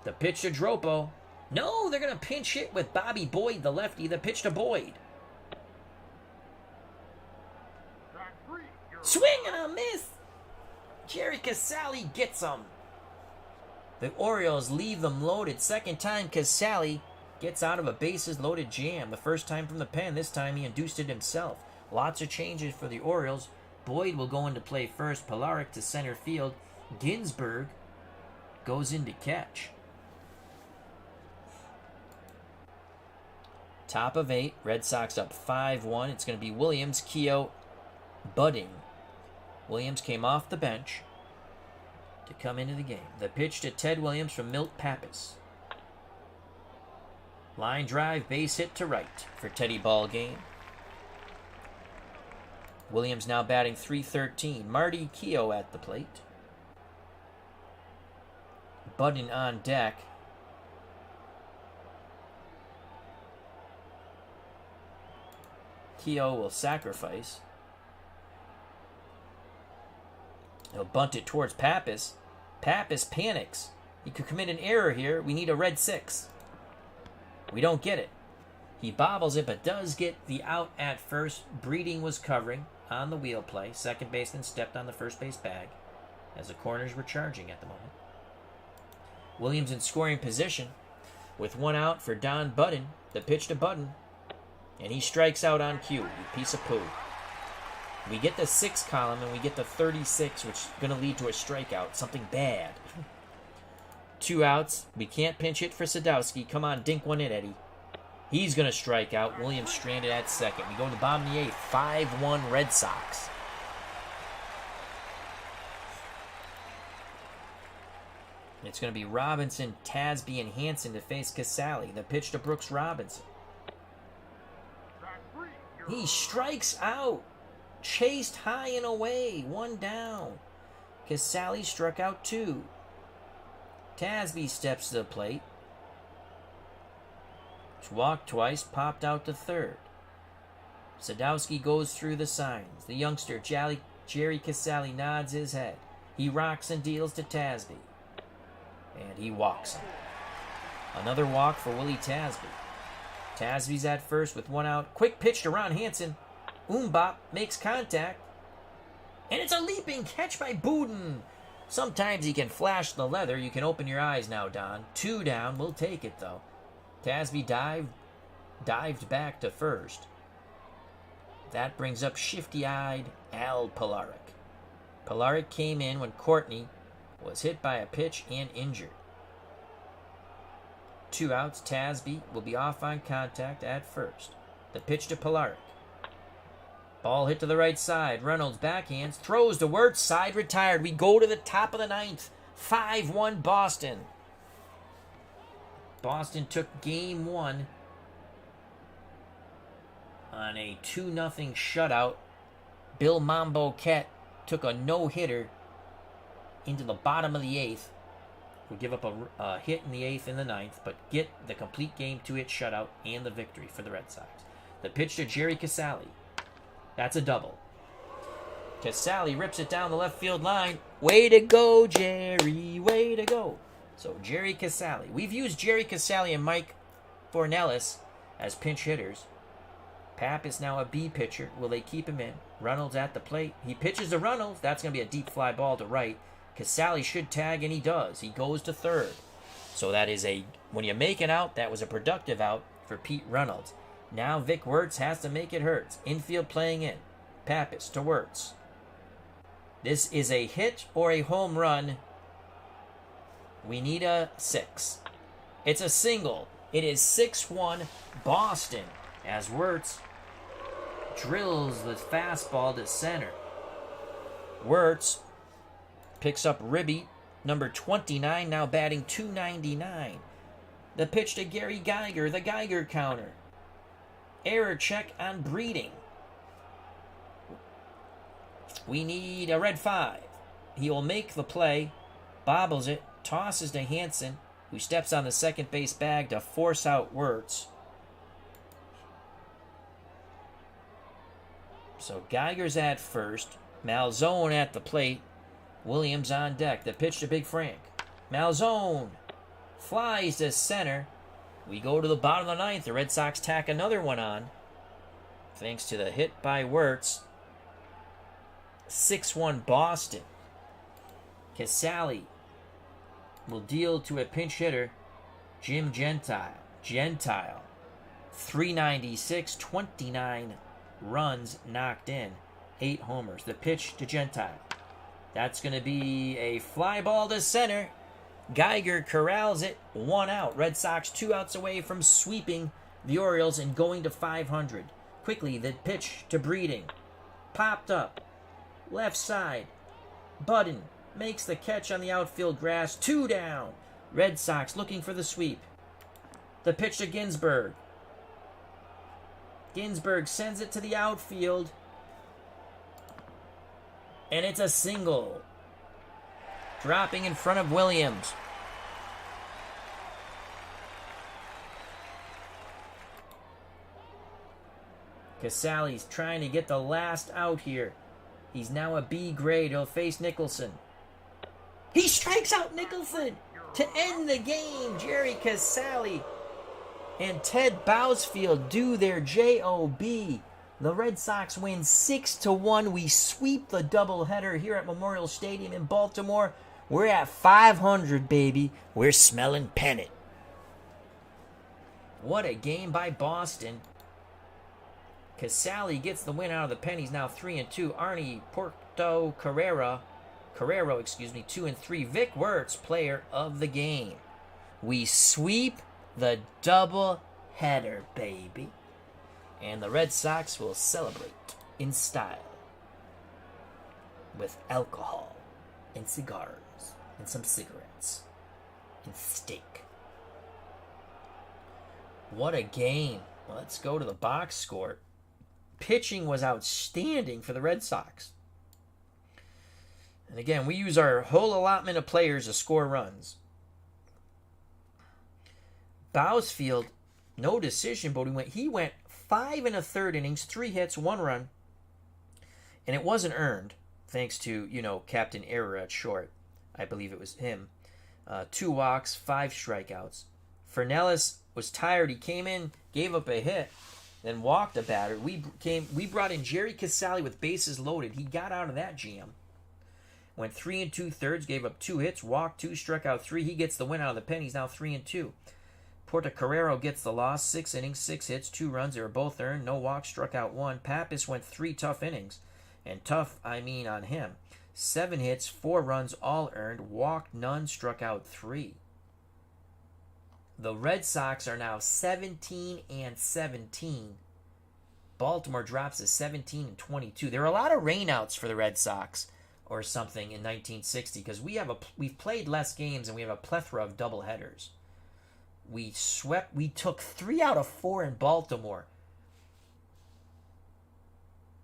The pitch to Dropo. No, they're going to pinch hit with Bobby Boyd, the lefty. The pitch to Boyd. Swing and a miss. Jerry Casali gets them. The Orioles leave them loaded. Second time Casali gets out of a bases-loaded jam. The first time from the pen. This time he induced it himself. Lots of changes for the Orioles. Boyd will go into play first. Pilarik to center field. Ginsburg goes in to catch. Top of 8. Red Sox up 5-1. It's going to be Williams, Keogh, Budding. Williams came off the bench to come into the game. The pitch to Ted Williams from Milt Pappas. Line drive, base hit to right for Teddy Ballgame. Williams now batting .313. Marty Keogh at the plate. Budding on deck. Keogh will sacrifice. He'll bunt it towards Pappas. Pappas panics. He could commit an error here. We need a red 6. We don't get it. He bobbles it, but does get the out at first. Breeding was covering on the wheel play. Second baseman stepped on the first base bag as the corners were charging at the moment. Williams in scoring position with 1 out for Don Budden. The pitch to Budden. And he strikes out on cue. You piece of poo. We get the 6 column and we get the 36, which is going to lead to a strikeout. Something bad. 2 outs. We can't pinch hit for Sadowski. Come on, dink one in, Eddie. He's going to strike out. Williams stranded at second. We go to the bottom of the 8th. 5-1 Red Sox. It's going to be Robinson, Tasby, and Hanson to face Casali. The pitch to Brooks Robinson. He strikes out. Chased high and away. 1 down. Casali struck out 2. Tasby steps to the plate. Walked twice, popped out to third. Sadowski goes through the signs. The youngster, Jerry Casale nods his head. He rocks and deals to Tasby. And he walks him. Another walk for Willie Tasby. Tasby's at first with one out. Quick pitch to Ron Hansen. Umbop makes contact. And it's a leaping catch by Booden. Sometimes he can flash the leather. You can open your eyes now, Don. 2 down. We'll take it, though. Tasby dived back to first. That brings up shifty-eyed Al Polaric. Polaric came in when Courtney was hit by a pitch and injured. 2 outs. Tasby will be off on contact at first. The pitch to Polaric. Ball hit to the right side. Reynolds backhands. Throws to Wirtz. Side retired. We go to the top of the 9th. 5-1 Boston. Boston took game 1 on a 2-0 shutout. Bill Mambo Kett took a no-hitter into the bottom of the 8th. We'll give up a hit in the 8th and the 9th, but get the complete game 2-hit shutout and the victory for the Red Sox. The pitch to Jerry Casale. That's a double. Casale rips it down the left field line. Way to go, Jerry. Way to go. So Jerry Casale. We've used Jerry Casale and Mike Fornellis as pinch hitters. Pap is now a B pitcher. Will they keep him in? Reynolds at the plate. He pitches to Reynolds. That's going to be a deep fly ball to right. Casale should tag, and he does. He goes to third. So that is when you make an out, that was a productive out for Pete Reynolds. Now Vic Wirtz has to make it hurt. Infield playing in. Pappas to Wirtz. This is a hit or a home run. We need a 6. It's a single. It is 6-1 Boston as Wirtz drills the fastball to center. Wirtz picks up Ribby, number 29, now batting .299. The pitch to Gary Geiger, the Geiger counter. Error check on Breeding. We need a red 5. He will make the play, bobbles it, tosses to Hansen, who steps on the second base bag to force out Wirtz. So Geiger's at first, Malzone at the plate, Williams on deck. The pitch to Big Frank. Malzone flies to center. We go to the bottom of the 9th. The Red Sox tack another one on, thanks to the hit by Wirtz. 6-1 Boston. Casale will deal to a pinch hitter, Jim Gentile. 396, 29 runs knocked in, 8 homers. The pitch to Gentile. That's going to be a fly ball to center. Geiger corrals it, 1 out. Red Sox 2 outs away from sweeping the Orioles and going to 500. Quickly, the pitch to Breeding. Popped up. Left side. Budden makes the catch on the outfield grass. 2 down. Red Sox looking for the sweep. The pitch to Ginsberg. Ginsberg sends it to the outfield. And it's a single. Dropping in front of Williams. Casale's trying to get the last out here. He's now a B grade. He'll face Nicholson. He strikes out Nicholson to end the game. Jerry Casale and Ted Bousfield do their job. The Red Sox win 6-1. We sweep the doubleheader here at Memorial Stadium in Baltimore. We're at 500, baby. We're smelling pennant. What a game by Boston. Casale gets the win out of the pen. He's now 3-2. Arnie Carrero, 2-3. Vic Wirtz, player of the game. We sweep the double header, baby. And the Red Sox will celebrate in style with alcohol and cigars and some cigarettes and steak. What a game. Let's go to the box score. Pitching was outstanding for the Red Sox. And again, we use our whole allotment of players to score runs. Bousfield, no decision, but he went 5 1/3 innings, 3 hits, 1 run, and it wasn't earned. thanks to, Captain Error at short. I believe it was him. 2 walks, 5 strikeouts. Fernellis was tired. He came in, gave up a hit, then walked a batter. We brought in Jerry Casale with bases loaded. He got out of that jam. Went 3 2/3, gave up 2 hits, walked 2, struck out 3. He gets the win out of the pen. He's now 3-2. Portocarrero gets the loss. 6 innings, 6 hits, 2 runs. They were both earned. No walks, struck out 1. Pappas went 3 tough innings. And tough, I mean on him. 7 hits, 4 runs, all earned. Walked none, struck out 3. The Red Sox are now 17-17. Baltimore drops to 17-22. There are a lot of rainouts for the Red Sox or something in 1960 because we've played less games and we have a plethora of doubleheaders. We took 3 out of 4 in Baltimore,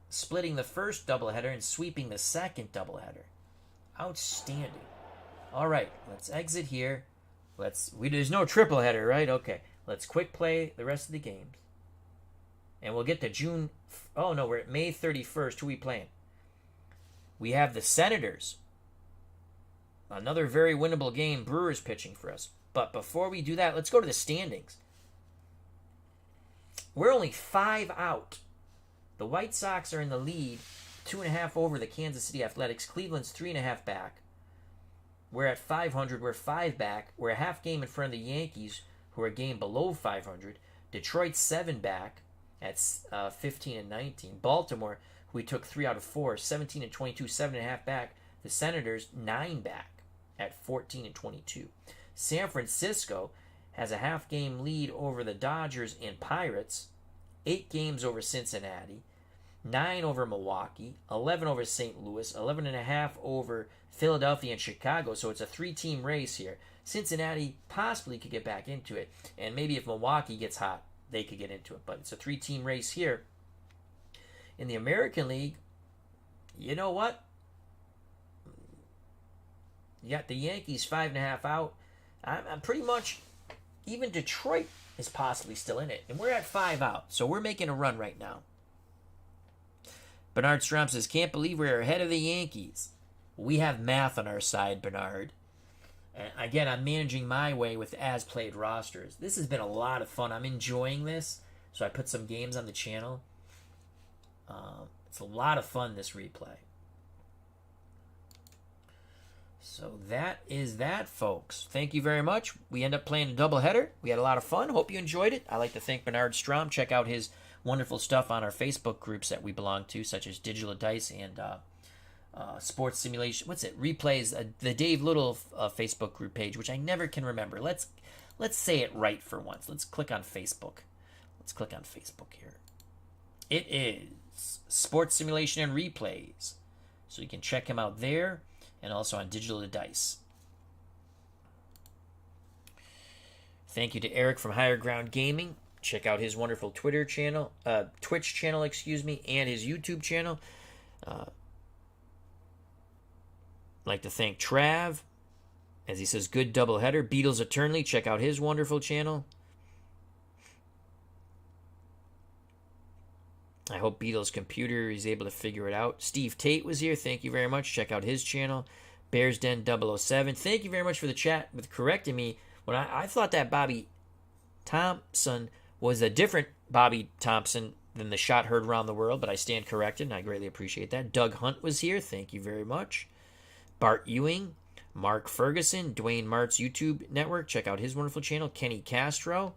splitting the first doubleheader and sweeping the second doubleheader. Outstanding. All right, let's exit here. There's no tripleheader, right? Okay, let's quick play the rest of the games. And we'll get to June. Oh, no, we're at May 31st. Who are we playing? We have the Senators. Another very winnable game. Brewers pitching for us. But before we do that, let's go to the standings. We're only 5 out. The White Sox are in the lead, 2.5 over the Kansas City Athletics. Cleveland's 3.5 back. We're at 500. We're 5 back. We're a half game in front of the Yankees, who are a game below 500. Detroit's 7 back at 15-19. Baltimore, who we took 3 out of 4, 17-22, 7.5 back. The Senators, 9 back at 14-22. San Francisco has a half game lead over the Dodgers and Pirates, 8 games over Cincinnati, 9 over Milwaukee, 11 over St. Louis, 11.5 over Philadelphia and Chicago. So it's a 3-team race here. Cincinnati possibly could get back into it, and maybe if Milwaukee gets hot, they could get into it. But it's a 3-team race here. In the American League, you know what? You got the Yankees 5.5 out. I'm pretty much, even Detroit is possibly still in it. And we're at 5 out. So we're making a run right now. Bernard Strom says, can't believe we're ahead of the Yankees. We have math on our side, Bernard. And again, I'm managing my way with as-played rosters. This has been a lot of fun. I'm enjoying this. So I put some games on the channel. It's a lot of fun, this replay. So that is that, folks. Thank you very much. We end up playing a doubleheader. We had a lot of fun. Hope you enjoyed it. I'd like to thank Bernard Strom. Check out his wonderful stuff on our Facebook groups that we belong to, such as Digital Dice and Sports Simulation. What's it? Replays. The Dave Little Facebook group page, which I never can remember. Let's say it right for once. Let's click on Facebook. Let's click on Facebook here. It is Sports Simulation and Replays. So you can check him out there. And also on Digital Dice. Thank you to Eric from Higher Ground Gaming. Check out his wonderful Twitch channel, and his YouTube channel. I'd like to thank Trav, as he says, good doubleheader. Beatles Eternally, check out his wonderful channel. I hope Beatles' computer is able to figure it out. Steve Tate was here. Thank you very much. Check out his channel. Bears Den 007. Thank you very much for the chat with correcting me. When I thought that Bobby Thompson was a different Bobby Thompson than the shot heard around the world, but I stand corrected, and I greatly appreciate that. Doug Hunt was here. Thank you very much. Bart Ewing, Mark Ferguson, Dwayne Mart's YouTube network. Check out his wonderful channel. Kenny Castro.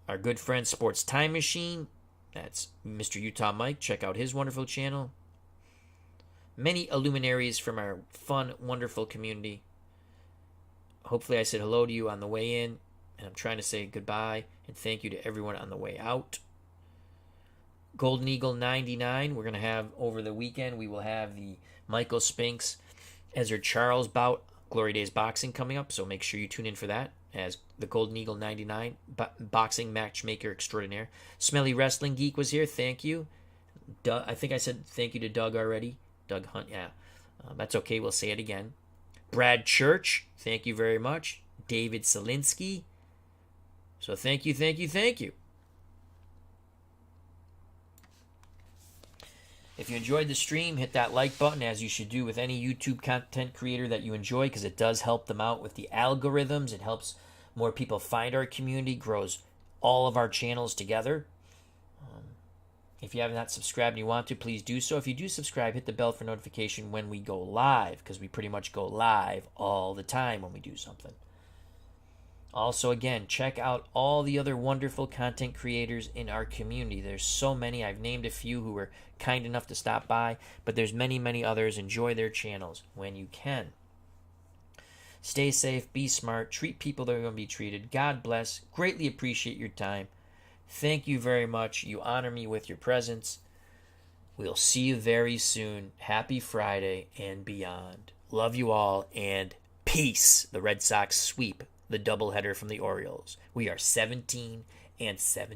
Our good friend Sports Time Machine, that's Mr. Utah Mike. Check out his wonderful channel. Many luminaries from our fun, wonderful community. Hopefully I said hello to you on the way in, and I'm trying to say goodbye and thank you to everyone on the way out. Golden Eagle 99, we're going to have over the weekend, we will have the Michael Spinks, Ezra Charles bout, Glory Days Boxing coming up, so make sure you tune in for that. As the Golden Eagle 99 boxing matchmaker extraordinaire. Smelly Wrestling Geek was here. Thank you. Doug, I think I said thank you to Doug already. Doug Hunt, yeah. That's okay. We'll say it again. Brad Church, thank you very much. David Selinsky. So thank you. If you enjoyed the stream, hit that like button, as you should do with any YouTube content creator that you enjoy, because it does help them out with the algorithms. It helps more people find our community, grows all of our channels together. If you have not subscribed and you want to, please do so. If you do subscribe, hit the bell for notification when we go live, because we pretty much go live all the time when we do something. Also, again, check out all the other wonderful content creators in our community. There's so many. I've named a few who were kind enough to stop by, but there's many, many others. Enjoy their channels when you can. Stay safe, be smart, treat people that are going to be treated. God bless. Greatly appreciate your time. Thank you very much. You honor me with your presence. We'll see you very soon. Happy Friday and beyond. Love you all, and peace. The Red Sox sweep the doubleheader from the Orioles. We are 17-7.